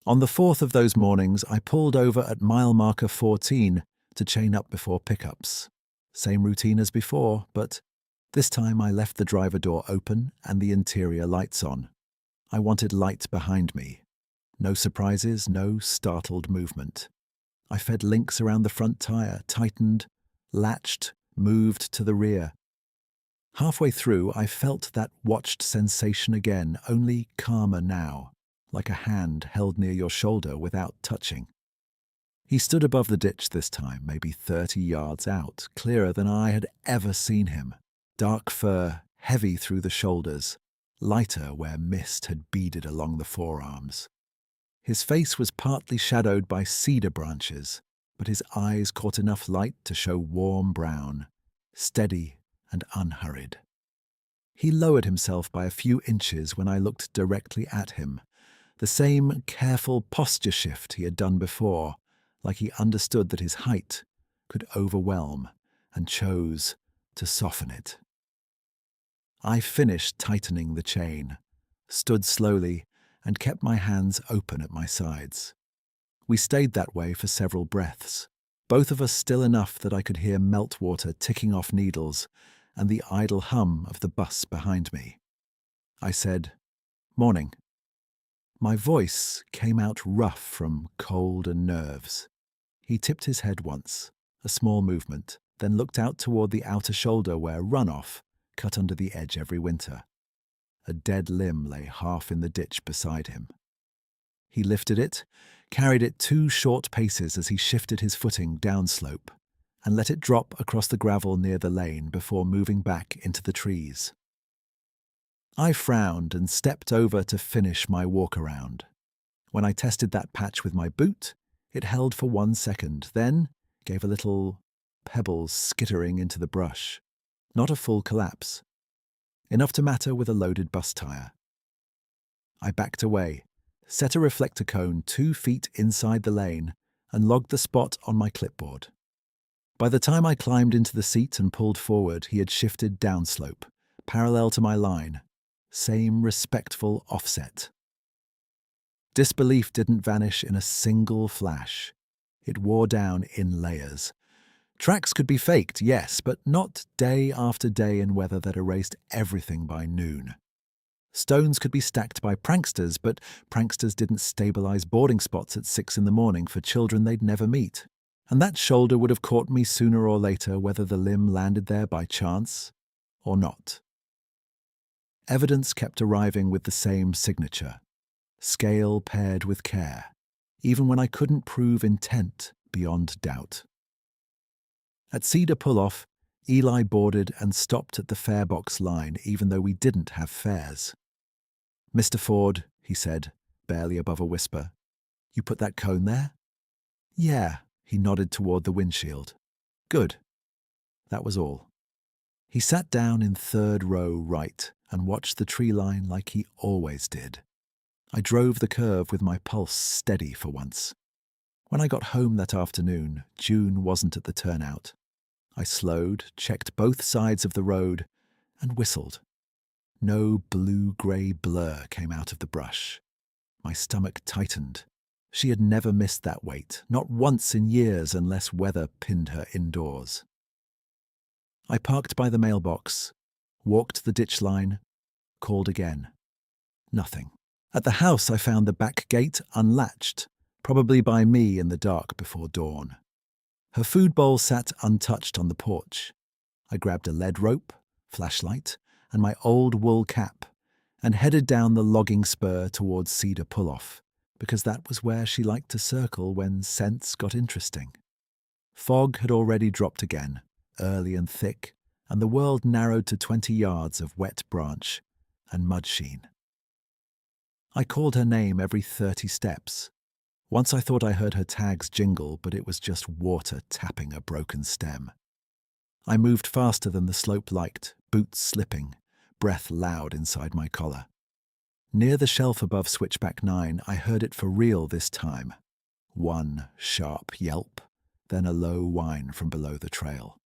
On the fourth of those mornings, I pulled over at mile marker 14 to chain up before pickups. Same routine as before, but this time I left the driver door open and the interior lights on. I wanted light behind me. No surprises, no startled movement. I fed links around the front tire, tightened, latched, moved to the rear. Halfway through, I felt that watched sensation again, only calmer now, like a hand held near your shoulder without touching. He stood above the ditch this time, maybe 30 yards out, clearer than I had ever seen him. Dark fur, heavy through the shoulders, lighter where mist had beaded along the forearms. His face was partly shadowed by cedar branches, but his eyes caught enough light to show warm brown, steady and unhurried. He lowered himself by a few inches when I looked directly at him, the same careful posture shift he had done before, like he understood that his height could overwhelm and chose to soften it. I finished tightening the chain, stood slowly, and kept my hands open at my sides. We stayed that way for several breaths, both of us still enough that I could hear meltwater ticking off needles and the idle hum of the bus behind me. I said, "Morning." My voice came out rough from cold and nerves. He tipped his head once, a small movement, then looked out toward the outer shoulder where runoff cut under the edge every winter. A dead limb lay half in the ditch beside him. He lifted it, carried it 2 short paces as he shifted his footing downslope, and let it drop across the gravel near the lane before moving back into the trees. I frowned and stepped over to finish my walk around. When I tested that patch with my boot, it held for 1 second, then gave a little pebbles skittering into the brush. Not a full collapse. Enough to matter with a loaded bus tire. I backed away, set a reflector cone 2 feet inside the lane, and logged the spot on my clipboard. By the time I climbed into the seat and pulled forward, he had shifted downslope, parallel to my line. Same respectful offset. Disbelief didn't vanish in a single flash. It wore down in layers. Tracks could be faked, yes, but not day after day in weather that erased everything by noon. Stones could be stacked by pranksters, but pranksters didn't stabilize boarding spots at 6 in the morning for children they'd never meet. And that shoulder would have caught me sooner or later, whether the limb landed there by chance or not. Evidence kept arriving with the same signature, scale paired with care, even when I couldn't prove intent beyond doubt. At Cedar Pull-Off, Eli boarded and stopped at the fare box line even though we didn't have fares. "Mr. Ford," he said, barely above a whisper, "you put that cone there?" "Yeah," he nodded toward the windshield. "Good." That was all. He sat down in 3rd row right and watched the tree line like he always did. I drove the curve with my pulse steady for once. When I got home that afternoon, June wasn't at the turnout. I slowed, checked both sides of the road, and whistled. No blue-grey blur came out of the brush. My stomach tightened. She had never missed that weight, not once in years unless weather pinned her indoors. I parked by the mailbox, walked the ditch line, called again. Nothing. At the house I found the back gate unlatched, probably by me in the dark before dawn. Her food bowl sat untouched on the porch. I grabbed a lead rope, flashlight, and my old wool cap, and headed down the logging spur towards Cedar Pull-Off, because that was where she liked to circle when scents got interesting. Fog had already dropped again, early and thick, and the world narrowed to 20 yards of wet branch and mud sheen. I called her name every 30 steps. Once I thought I heard her tags jingle, but it was just water tapping a broken stem. I moved faster than the slope liked, boots slipping, breath loud inside my collar. Near the shelf above switchback 9, I heard it for real this time. One sharp yelp, then a low whine from below the trail.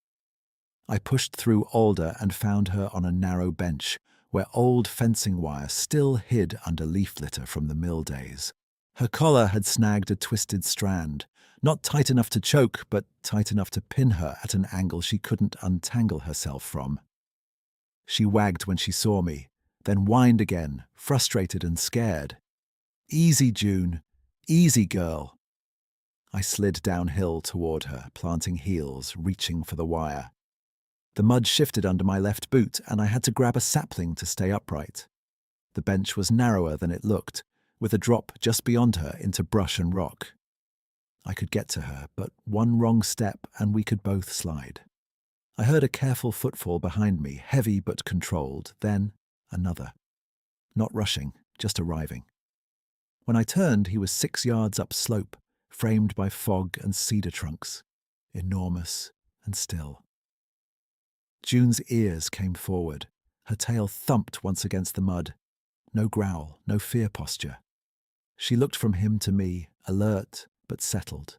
I pushed through alder and found her on a narrow bench where old fencing wire still hid under leaf litter from the mill days. Her collar had snagged a twisted strand, not tight enough to choke, but tight enough to pin her at an angle she couldn't untangle herself from. She wagged when she saw me, then whined again, frustrated and scared. "Easy, June. Easy, girl." I slid downhill toward her, planting heels, reaching for the wire. The mud shifted under my left boot, and I had to grab a sapling to stay upright. The bench was narrower than it looked, with a drop just beyond her into brush and rock. I could get to her, but one wrong step and we could both slide. I heard a careful footfall behind me, heavy but controlled, then another. Not rushing, just arriving. When I turned, he was 6 yards upslope, framed by fog and cedar trunks, enormous and still. June's ears came forward. Her tail thumped once against the mud. No growl, no fear posture. She looked from him to me, alert but settled.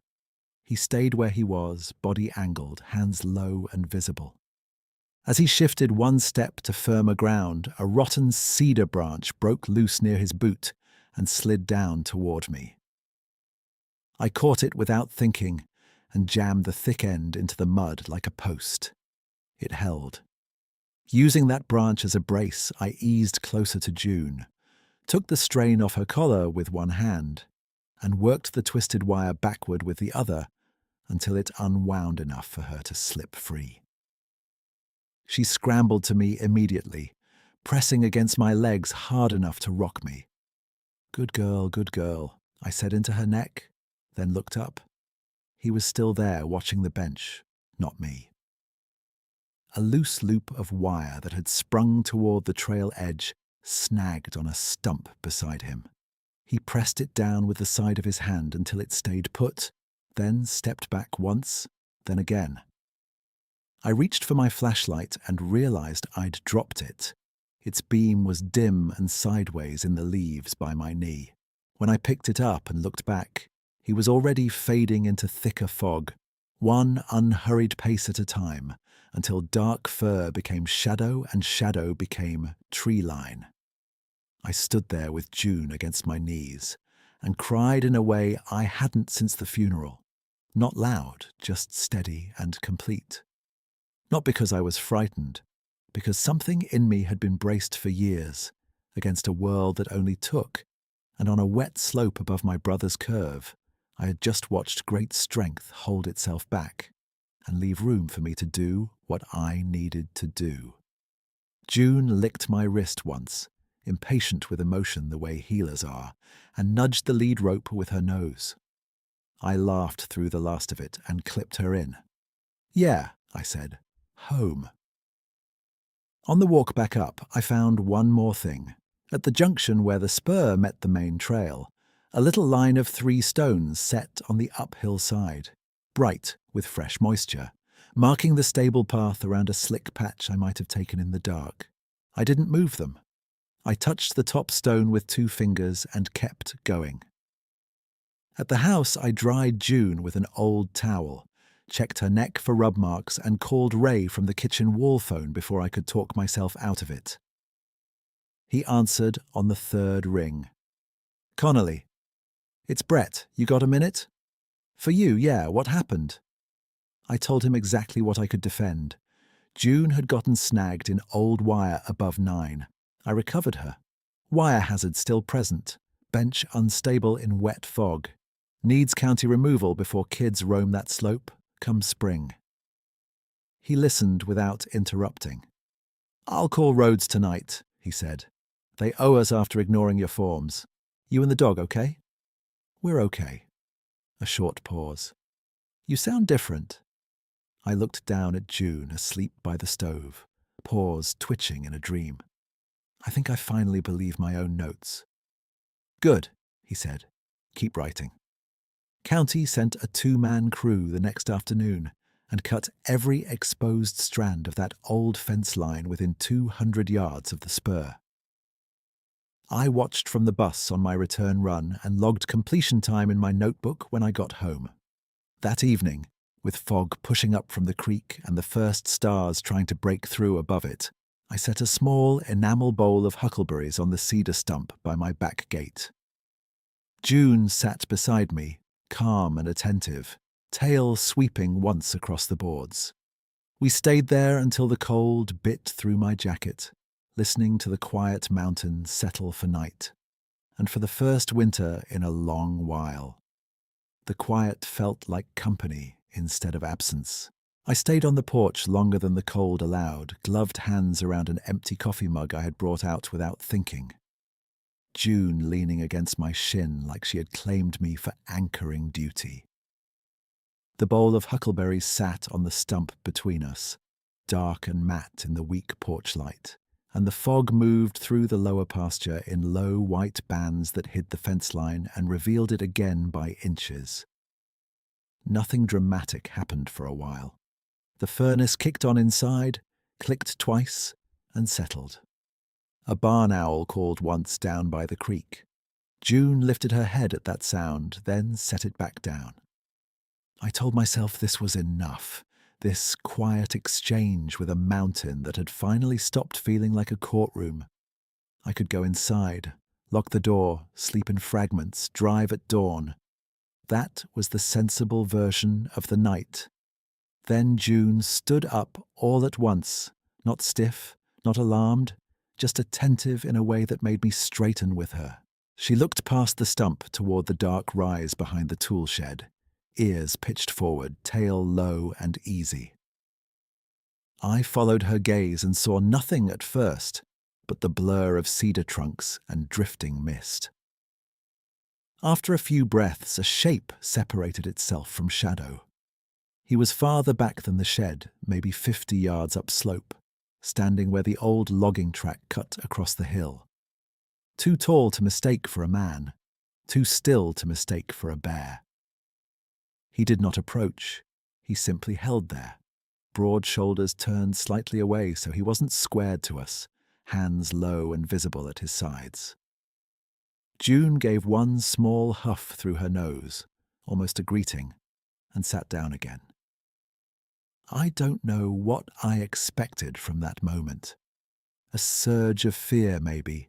He stayed where he was, body angled, hands low and visible. As he shifted one step to firmer ground, a rotten cedar branch broke loose near his boot and slid down toward me. I caught it without thinking and jammed the thick end into the mud like a post. It held. Using that branch as a brace, I eased closer to June, took the strain off her collar with one hand, and worked the twisted wire backward with the other until it unwound enough for her to slip free. She scrambled to me immediately, pressing against my legs hard enough to rock me. Good girl," I said into her neck, then looked up. He was still there, watching the bench, not me. A loose loop of wire that had sprung toward the trail edge snagged on a stump beside him. He pressed it down with the side of his hand until it stayed put, then stepped back once, then again. I reached for my flashlight and realized I'd dropped it. Its beam was dim and sideways in the leaves by my knee. When I picked it up and looked back, he was already fading into thicker fog, one unhurried pace at a time, until dark fur became shadow and shadow became tree line. I stood there with June against my knees and cried in a way I hadn't since the funeral. Not loud, just steady and complete. Not because I was frightened, because something in me had been braced for years against a world that only took, and on a wet slope above my brother's curve, I had just watched great strength hold itself back and leave room for me to do what I needed to do. June licked my wrist once, impatient with emotion the way healers are, and nudged the lead rope with her nose. I laughed through the last of it and clipped her in. "Yeah," I said, "home." On the walk back up, I found one more thing. At the junction where the spur met the main trail, a little line of 3 stones set on the uphill side, bright with fresh moisture, marking the stable path around a slick patch I might have taken in the dark. I didn't move them. I touched the top stone with 2 fingers and kept going. At the house, I dried June with an old towel, checked her neck for rub marks, and called Ray from the kitchen wall phone before I could talk myself out of it. He answered on the 3rd ring. "Connolly. It's Brett. You got a minute?" "For you, yeah. What happened?" I told him exactly what I could defend. June had gotten snagged in old wire above 9. I recovered her. Wire hazard still present. Bench unstable in wet fog. Needs county removal before kids roam that slope, come spring. He listened without interrupting. "I'll call Rhodes tonight," he said. "They owe us after ignoring your forms. You and the dog okay?" "We're okay." A short pause. "You sound different." I looked down at June, asleep by the stove, paws twitching in a dream. I think I finally believe my own notes. "Good," he said. "Keep writing." County sent a 2-man crew the next afternoon and cut every exposed strand of that old fence line within 200 yards of the spur. I watched from the bus on my return run and logged completion time in my notebook when I got home. That evening, with fog pushing up from the creek and the first stars trying to break through above it, I set a small enamel bowl of huckleberries on the cedar stump by my back gate. June sat beside me, calm and attentive, tail sweeping once across the boards. We stayed there until the cold bit through my jacket, listening to the quiet mountains settle for night, and for the first winter in a long while. The quiet felt like company instead of absence. I stayed on the porch longer than the cold allowed, gloved hands around an empty coffee mug I had brought out without thinking. June leaning against my shin like she had claimed me for anchoring duty. The bowl of huckleberries sat on the stump between us, dark and matte in the weak porch light, and the fog moved through the lower pasture in low white bands that hid the fence line and revealed it again by inches. Nothing dramatic happened for a while. The furnace kicked on inside, clicked twice, and settled. A barn owl called once down by the creek. June lifted her head at that sound, then set it back down. I told myself this was enough, this quiet exchange with a mountain that had finally stopped feeling like a courtroom. I could go inside, lock the door, sleep in fragments, drive at dawn. That was the sensible version of the night. Then June stood up all at once, not stiff, not alarmed, just attentive in a way that made me straighten with her. She looked past the stump toward the dark rise behind the tool shed, ears pitched forward, tail low and easy. I followed her gaze and saw nothing at first but the blur of cedar trunks and drifting mist. After a few breaths, a shape separated itself from shadow. He was farther back than the shed, maybe 50 yards upslope, standing where the old logging track cut across the hill. Too tall to mistake for a man, too still to mistake for a bear. He did not approach. He simply held there, broad shoulders turned slightly away so he wasn't squared to us, hands low and visible at his sides. June gave one small huff through her nose, almost a greeting, and sat down again. I don't know what I expected from that moment. A surge of fear, maybe,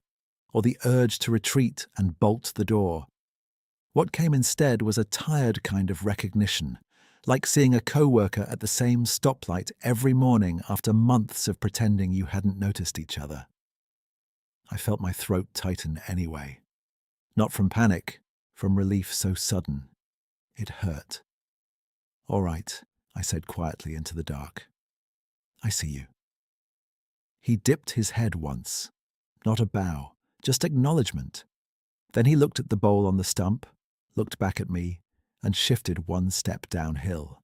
or the urge to retreat and bolt the door. What came instead was a tired kind of recognition, like seeing a coworker at the same stoplight every morning after months of pretending you hadn't noticed each other. I felt my throat tighten anyway. Not from panic, from relief so sudden. It hurt. "All right," I said quietly into the dark. "I see you." He dipped his head once. Not a bow, just acknowledgement. Then he looked at the bowl on the stump, looked back at me, and shifted one step downhill,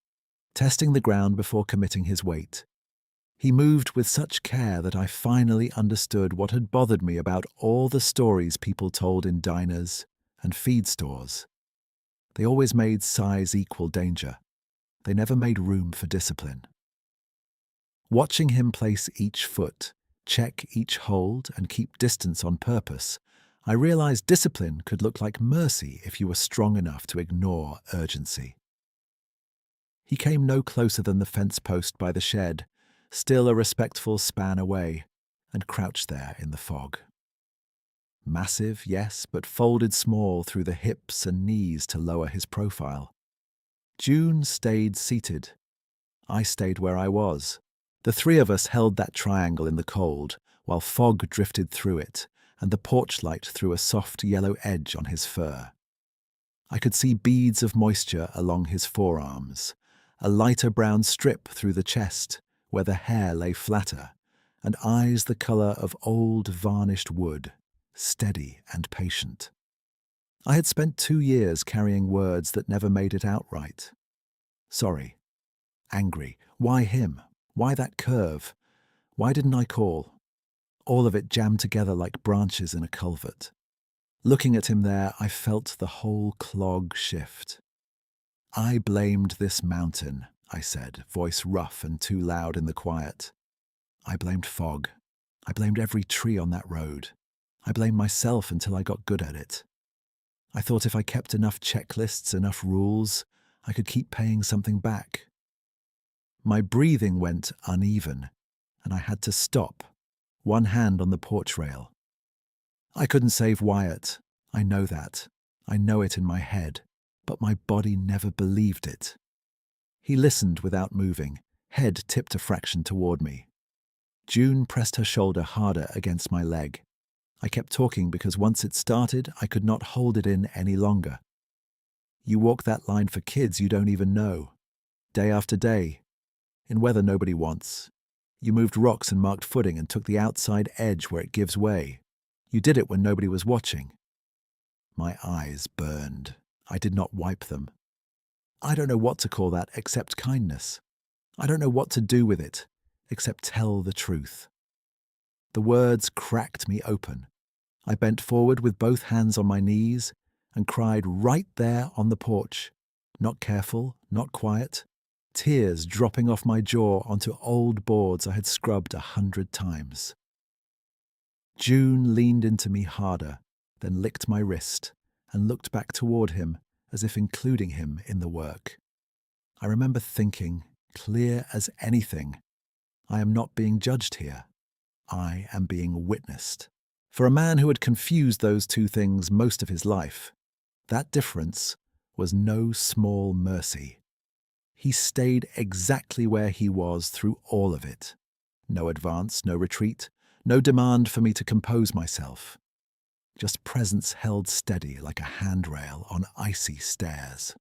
testing the ground before committing his weight. He moved with such care that I finally understood what had bothered me about all the stories people told in diners and feed stores. They always made size equal danger. They never made room for discipline. Watching him place each foot, check each hold, and keep distance on purpose, I realized discipline could look like mercy if you were strong enough to ignore urgency. He came no closer than the fence post by the shed, still a respectful span away, and crouched there in the fog. Massive, yes, but folded small through the hips and knees to lower his profile. June stayed seated. I stayed where I was. The three of us held that triangle in the cold, while fog drifted through it, and the porch light threw a soft yellow edge on his fur. I could see beads of moisture along his forearms, a lighter brown strip through the chest, where the hair lay flatter, and eyes the colour of old varnished wood, steady and patient. I had spent 2 years carrying words that never made it out right. Sorry. Angry. Why him? Why that curve? Why didn't I call? All of it jammed together like branches in a culvert. Looking at him there, I felt the whole clog shift. I blamed this mountain, I said, voice rough and too loud in the quiet. I blamed fog. I blamed every tree on that road. I blamed myself until I got good at it. I thought if I kept enough checklists, enough rules, I could keep paying something back. My breathing went uneven, and I had to stop, one hand on the porch rail. I couldn't save Wyatt. I know that. I know it in my head, but my body never believed it. He listened without moving, head tipped a fraction toward me. June pressed her shoulder harder against my leg. I kept talking because once it started, I could not hold it in any longer. You walk that line for kids you don't even know, day after day, in weather nobody wants. You moved rocks and marked footing and took the outside edge where it gives way. You did it when nobody was watching. My eyes burned. I did not wipe them. I don't know what to call that except kindness. I don't know what to do with it except tell the truth. The words cracked me open. I bent forward with both hands on my knees and cried right there on the porch. Not careful, not quiet. Tears dropping off my jaw onto old boards I had scrubbed 100 times. June leaned into me harder, then licked my wrist and looked back toward him as if including him in the work. I remember thinking, clear as anything, I am not being judged here. I am being witnessed. For a man who had confused those two things most of his life, that difference was no small mercy. He stayed exactly where he was through all of it. No advance, no retreat, no demand for me to compose myself. Just presence held steady like a handrail on icy stairs.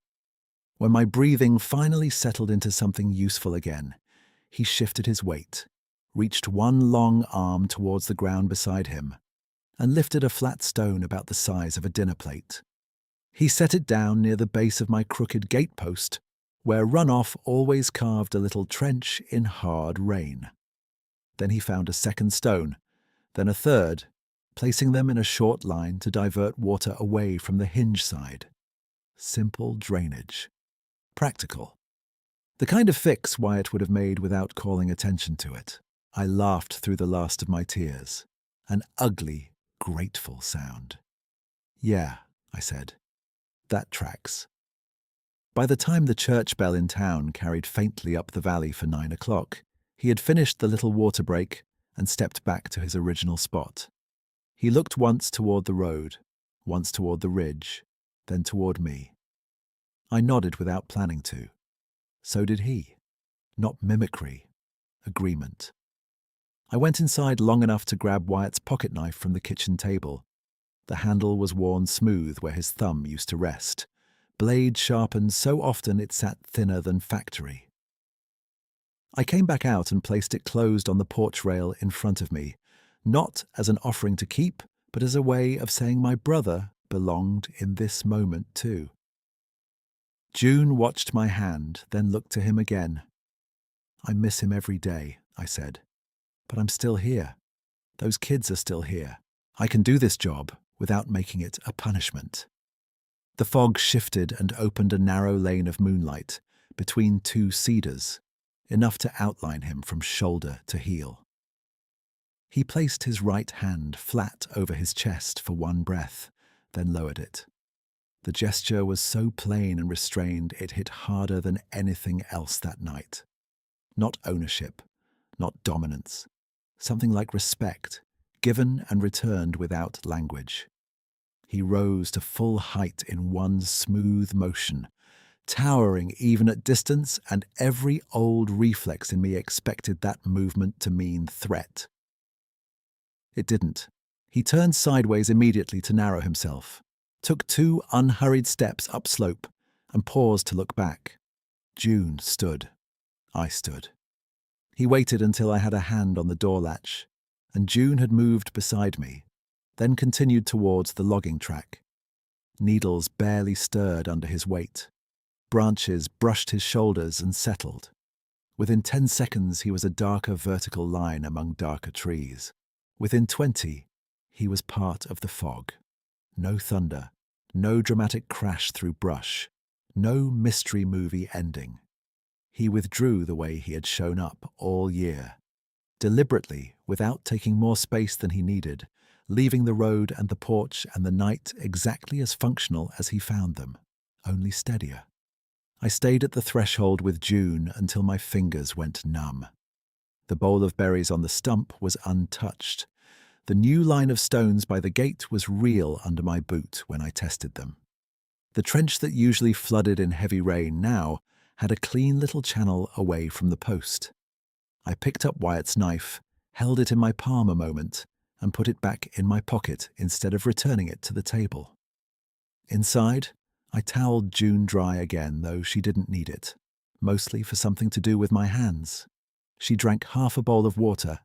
When my breathing finally settled into something useful again, he shifted his weight, reached one long arm towards the ground beside him, and lifted a flat stone about the size of a dinner plate. He set it down near the base of my crooked gatepost, where runoff always carved a little trench in hard rain. Then he found a second stone, then a third, placing them in a short line to divert water away from the hinge side. Simple drainage. Practical. The kind of fix Wyatt would have made without calling attention to it. I laughed through the last of my tears. An ugly, grateful sound. Yeah, I said. That tracks. By the time the church bell in town carried faintly up the valley for 9 o'clock, he had finished the little water break and stepped back to his original spot. He looked once toward the road, once toward the ridge, then toward me. I nodded without planning to. So did he. Not mimicry. Agreement. I went inside long enough to grab Wyatt's pocket knife from the kitchen table. The handle was worn smooth where his thumb used to rest. Blade sharpened so often it sat thinner than factory. I came back out and placed it closed on the porch rail in front of me, not as an offering to keep, but as a way of saying my brother belonged in this moment too. June watched my hand, then looked to him again. I miss him every day, I said. But I'm still here. Those kids are still here. I can do this job without making it a punishment. The fog shifted and opened a narrow lane of moonlight between two cedars, enough to outline him from shoulder to heel. He placed his right hand flat over his chest for one breath, then lowered it. The gesture was so plain and restrained it hit harder than anything else that night. Not ownership, not dominance. Something like respect, given and returned without language. He rose to full height in one smooth motion, towering even at distance, and every old reflex in me expected that movement to mean threat. It didn't. He turned sideways immediately to narrow himself, took 2 unhurried steps upslope, and paused to look back. June stood. I stood. He waited until I had a hand on the door latch, and June had moved beside me, then continued towards the logging track. Needles barely stirred under his weight. Branches brushed his shoulders and settled. Within 10 seconds, he was a darker vertical line among darker trees. Within 20, he was part of the fog. No thunder, no dramatic crash through brush, no mystery movie ending. He withdrew the way he had shown up all year. Deliberately, without taking more space than he needed, leaving the road and the porch and the night exactly as functional as he found them, only steadier. I stayed at the threshold with June until my fingers went numb. The bowl of berries on the stump was untouched. The new line of stones by the gate was real under my boot when I tested them. The trench that usually flooded in heavy rain now had a clean little channel away from the post. I picked up Wyatt's knife, held it in my palm a moment, and put it back in my pocket instead of returning it to the table. Inside, I toweled June dry again, though she didn't need it, mostly for something to do with my hands. She drank half a bowl of water,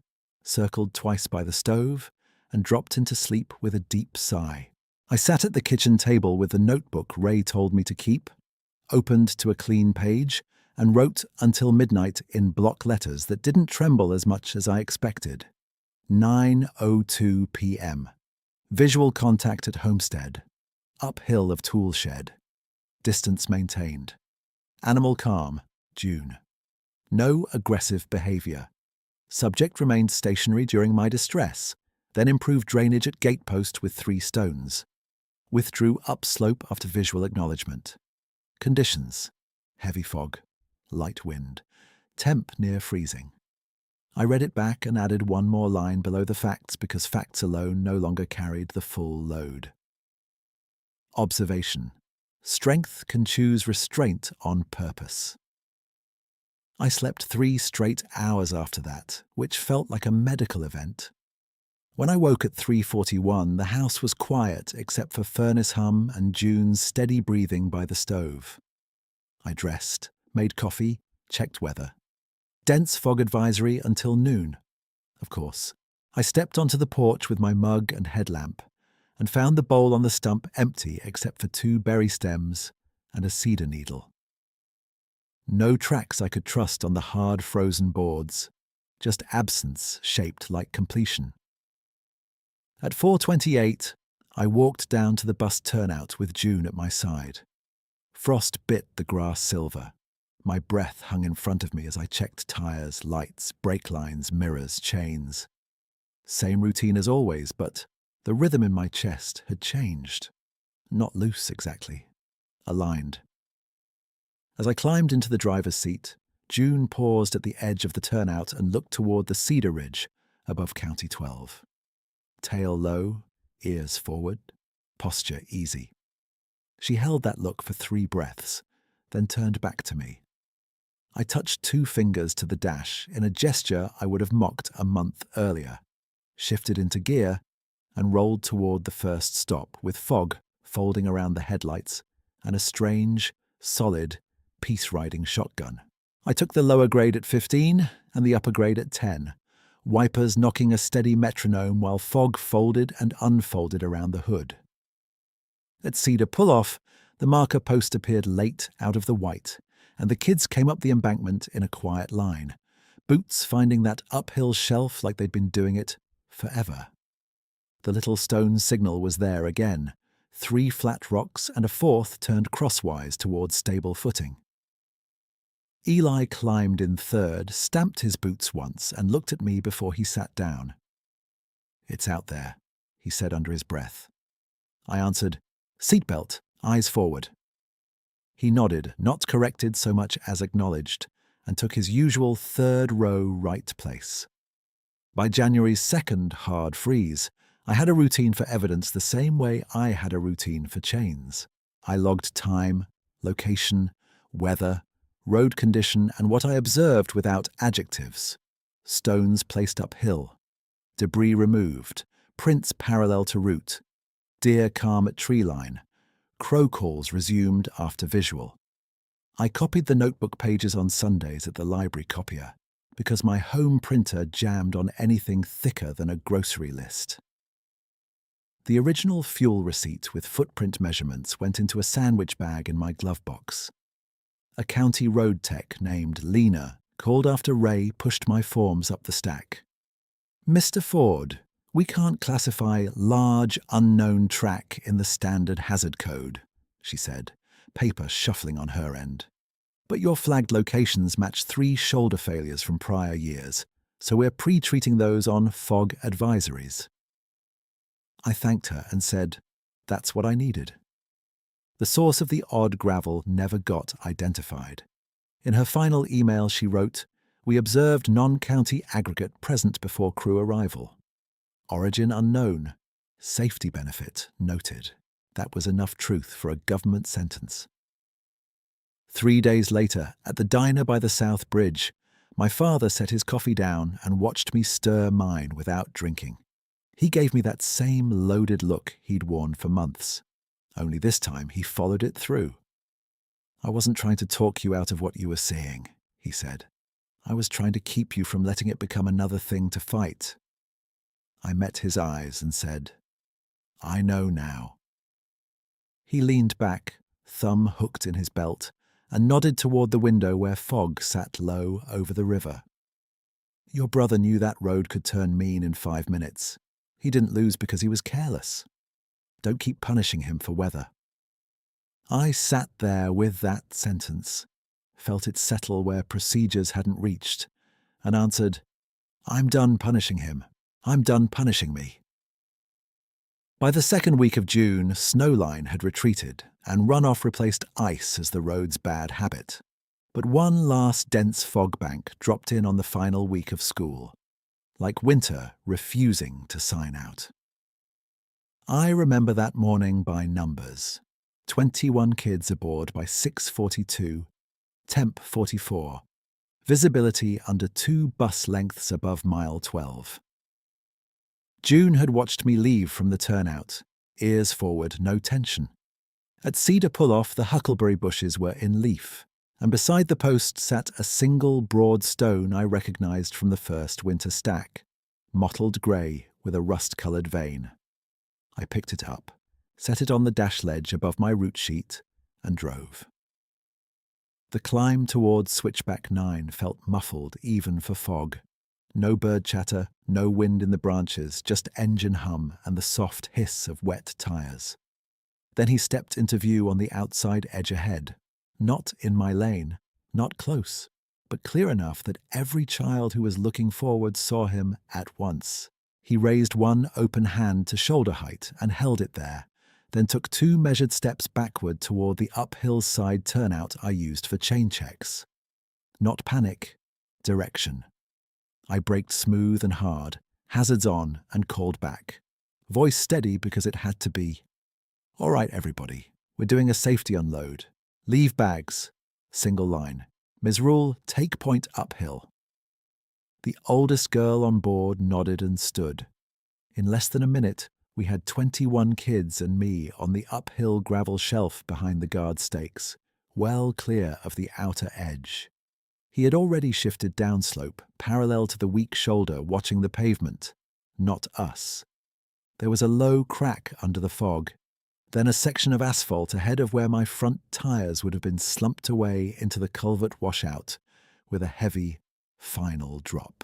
circled twice by the stove, and dropped into sleep with a deep sigh. I sat at the kitchen table with the notebook Ray told me to keep, opened to a clean page, and wrote until midnight in block letters that didn't tremble as much as I expected. 9:02 p.m. Visual contact at homestead. Uphill of tool shed. Distance maintained. Animal calm, June. No aggressive behavior. Subject remained stationary during my distress, then improved drainage at gatepost with 3 stones. Withdrew upslope after visual acknowledgement. Conditions: heavy fog, light wind, temp near freezing. I read it back and added one more line below the facts because facts alone no longer carried the full load. Observation: strength can choose restraint on purpose. I slept 3 straight hours after that, which felt like a medical event. When I woke at 3:41, the house was quiet except for furnace hum and June's steady breathing by the stove. I dressed, made coffee, checked weather. Dense fog advisory until noon. Of course, I stepped onto the porch with my mug and headlamp and found the bowl on the stump empty except for 2 berry stems and a cedar needle. No tracks I could trust on the hard frozen boards, just absence shaped like completion. At 4:28, I walked down to the bus turnout with June at my side. Frost bit the grass silver. My breath hung in front of me as I checked tires, lights, brake lines, mirrors, chains. Same routine as always, but the rhythm in my chest had changed. Not loose exactly, aligned. As I climbed into the driver's seat, June paused at the edge of the turnout and looked toward the cedar ridge above County 12. Tail low, ears forward, posture easy. She held that look for 3 breaths, then turned back to me. I touched 2 fingers to the dash in a gesture I would have mocked a month earlier, shifted into gear, and rolled toward the first stop with fog folding around the headlights and a strange, solid, peace-riding shotgun. I took the lower grade at 15 and the upper grade at 10, wipers knocking a steady metronome while fog folded and unfolded around the hood. At Cedar Pull-Off, the marker post appeared late out of the white, and the kids came up the embankment in a quiet line, boots finding that uphill shelf like they'd been doing it forever. The little stone signal was there again, 3 flat rocks and a 4th turned crosswise towards stable footing. Eli climbed in 3rd, stamped his boots once, and looked at me before he sat down. "It's out there," he said under his breath. I answered, "Seatbelt, eyes forward." He nodded, not corrected so much as acknowledged, and took his usual 3rd row right place. By January's 2nd hard freeze, I had a routine for evidence the same way I had a routine for chains. I logged time, location, weather, road condition, and what I observed without adjectives. Stones placed uphill, debris removed, prints parallel to route, deer calm at tree line, crow calls resumed after visual. I copied the notebook pages on Sundays at the library copier because my home printer jammed on anything thicker than a grocery list. The original fuel receipt with footprint measurements went into a sandwich bag in my glove box. A county road tech named Lena, called after Ray, pushed my forms up the stack. "Mr. Ford, we can't classify large unknown track in the standard hazard code," she said, paper shuffling on her end. "But your flagged locations match 3 shoulder failures from prior years, so we're pre-treating those on fog advisories." I thanked her and said, "That's what I needed." The source of the odd gravel never got identified. In her final email she wrote, "We observed non-county aggregate present before crew arrival. Origin unknown. Safety benefit noted." That was enough truth for a government sentence. 3 days later, at the diner by the South Bridge, my father set his coffee down and watched me stir mine without drinking. He gave me that same loaded look he'd worn for months. Only this time he followed it through. "I wasn't trying to talk you out of what you were seeing," he said. "I was trying to keep you from letting it become another thing to fight." I met his eyes and said, "I know now." He leaned back, thumb hooked in his belt, and nodded toward the window where Fogg sat low over the river. "Your brother knew that road could turn mean in 5 minutes. He didn't lose because he was careless. Don't keep punishing him for weather." I sat there with that sentence, felt it settle where procedures hadn't reached, and answered, "I'm done punishing him. I'm done punishing me." By the second week of June, snowline had retreated, and runoff replaced ice as the road's bad habit. But one last dense fog bank dropped in on the final week of school, like winter refusing to sign out. I remember that morning by numbers. 21 kids aboard by 6:42, temp 44, visibility under 2 bus lengths above mile 12. June had watched me leave from the turnout, ears forward, no tension. At Cedar Pull-Off, the huckleberry bushes were in leaf, and beside the post sat a single broad stone I recognized from the first winter stack, mottled grey with a rust-coloured vein. I picked it up, set it on the dash ledge above my route sheet, and drove. The climb towards Switchback 9 felt muffled even for Fogg. No bird chatter, no wind in the branches, just engine hum and the soft hiss of wet tyres. Then he stepped into view on the outside edge ahead, not in my lane, not close, but clear enough that every child who was looking forward saw him at once. He raised one open hand to shoulder height and held it there, then took 2 measured steps backward toward the uphill side turnout I used for chain checks. Not panic, direction. I braked smooth and hard, hazards on, and called back. Voice steady because it had to be. "All right, everybody, we're doing a safety unload. Leave bags. Single line. Ms. Rule, take point uphill." The oldest girl on board nodded and stood. In less than a minute, we had 21 kids and me on the uphill gravel shelf behind the guard stakes, well clear of the outer edge. He had already shifted downslope, parallel to the weak shoulder, watching the pavement, not us. There was a low crack under the fog, then a section of asphalt ahead of where my front tyres would have been slumped away into the culvert washout, with a heavy, final drop.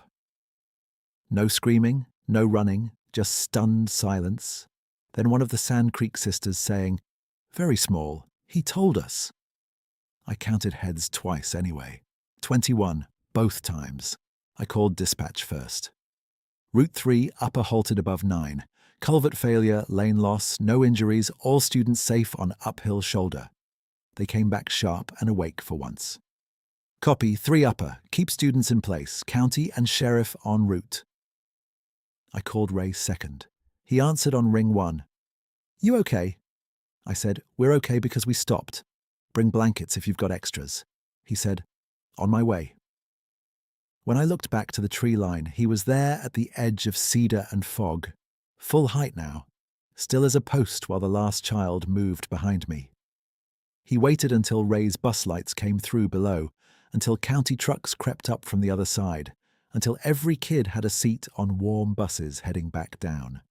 No screaming, no running, just stunned silence. Then one of the Sand Creek sisters saying, "Very small, he told us." I counted heads twice anyway. 21, both times. I called dispatch first. Route 3, upper halted above 9. Culvert failure, lane loss, no injuries, all students safe on uphill shoulder. They came back sharp and awake for once. Copy, 3 upper, keep students in place, county and sheriff en route. I called Ray second. He answered on ring 1. "You okay?" I said, "We're okay because we stopped. Bring blankets if you've got extras." He said, "On my way." When I looked back to the tree line, he was there at the edge of cedar and fog, full height now, still as a post while the last child moved behind me. He waited until Ray's bus lights came through below, until county trucks crept up from the other side, until every kid had a seat on warm buses heading back down.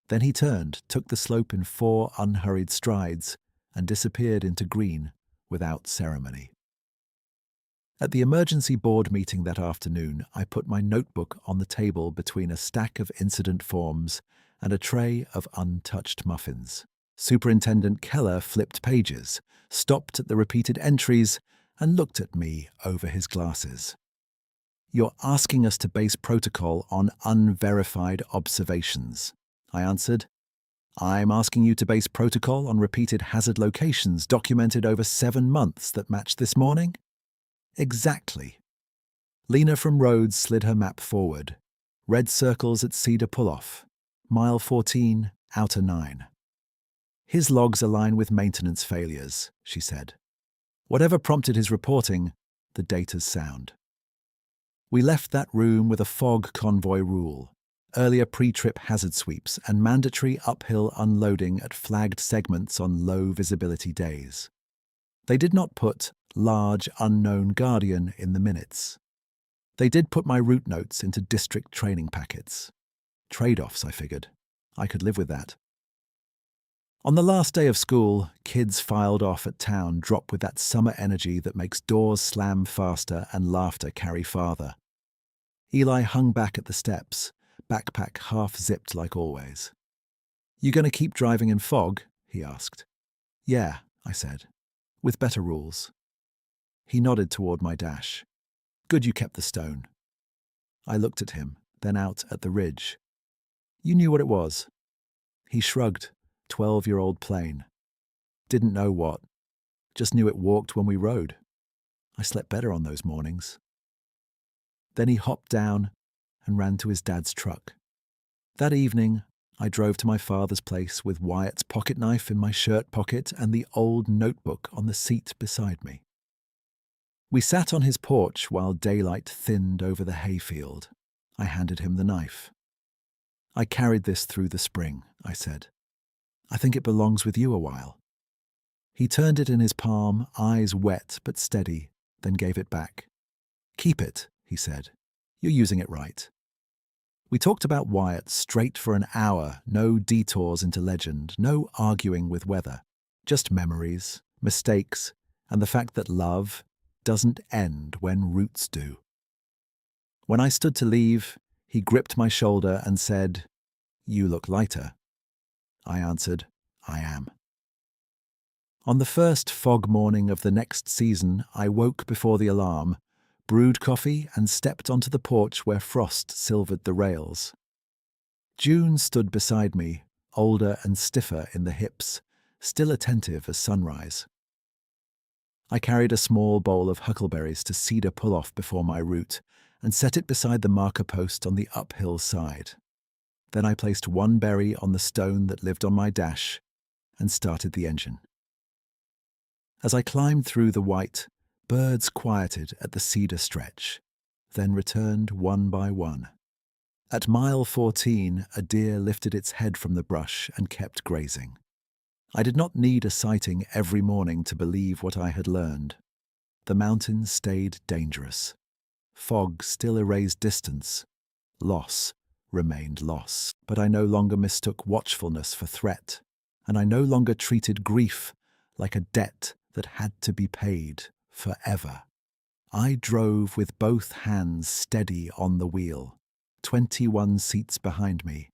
Then he turned, took the slope in 4 unhurried strides, and disappeared into green without ceremony. At the emergency board meeting that afternoon, I put my notebook on the table between a stack of incident forms and a tray of untouched muffins. Superintendent Keller flipped pages, stopped at the repeated entries, and looked at me over his glasses. "You're asking us to base protocol on unverified observations," I answered. I'm asking you to base protocol on repeated hazard locations documented over 7 months that match this morning? Exactly. Lena from Rhodes slid her map forward. Red circles at Cedar Pull-Off. Mile 14, outer 9. His logs align with maintenance failures, she said. Whatever prompted his reporting, the data's sound. We left that room with a fog convoy rule, earlier pre-trip hazard sweeps, and mandatory uphill unloading at flagged segments on low visibility days. They did not put large unknown guardian in the minutes. They did put my route notes into district training packets. Trade-offs, I figured. I could live with that. On the last day of school, kids filed off at town, dropped with that summer energy that makes doors slam faster and laughter carry farther. Eli hung back at the steps, backpack half-zipped like always. "You gonna keep driving in fog?" he asked. "Yeah," I said, "with better rules." He nodded toward my dash. "Good you kept the stone." I looked at him, then out at the ridge. "You knew what it was." He shrugged. 12-year-old plane. Didn't know what. Just knew it walked when we rode. I slept better on those mornings. Then he hopped down and ran to his dad's truck. That evening, I drove to my father's place with Wyatt's pocket knife in my shirt pocket and the old notebook on the seat beside me. We sat on his porch while daylight thinned over the hayfield. I handed him the knife. "I carried this through the spring," I said. "I think it belongs with you a while." He turned it in his palm, eyes wet but steady, then gave it back. "Keep it," he said. "You're using it right." We talked about Wyatt straight for an hour, no detours into legend, no arguing with weather, just memories, mistakes, and the fact that love doesn't end when roots do. When I stood to leave, he gripped my shoulder and said, "You look lighter." I answered, "I am." On the first fog morning of the next season, I woke before the alarm, brewed coffee, and stepped onto the porch where frost silvered the rails. June stood beside me, older and stiffer in the hips, still attentive as sunrise. I carried a small bowl of huckleberries to Cedar Pull-Off before my route and set it beside the marker post on the uphill side. Then I placed one berry on the stone that lived on my dash and started the engine. As I climbed through the white, birds quieted at the cedar stretch, then returned one by one. At mile 14, a deer lifted its head from the brush and kept grazing. I did not need a sighting every morning to believe what I had learned. The mountains stayed dangerous. Fog still erased distance. Loss remained loss, but I no longer mistook watchfulness for threat, and I no longer treated grief like a debt that had to be paid forever. I drove with both hands steady on the wheel, 21 seats behind me,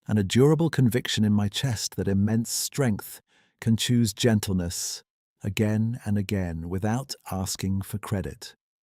and a durable conviction in my chest that immense strength can choose gentleness again and again without asking for credit.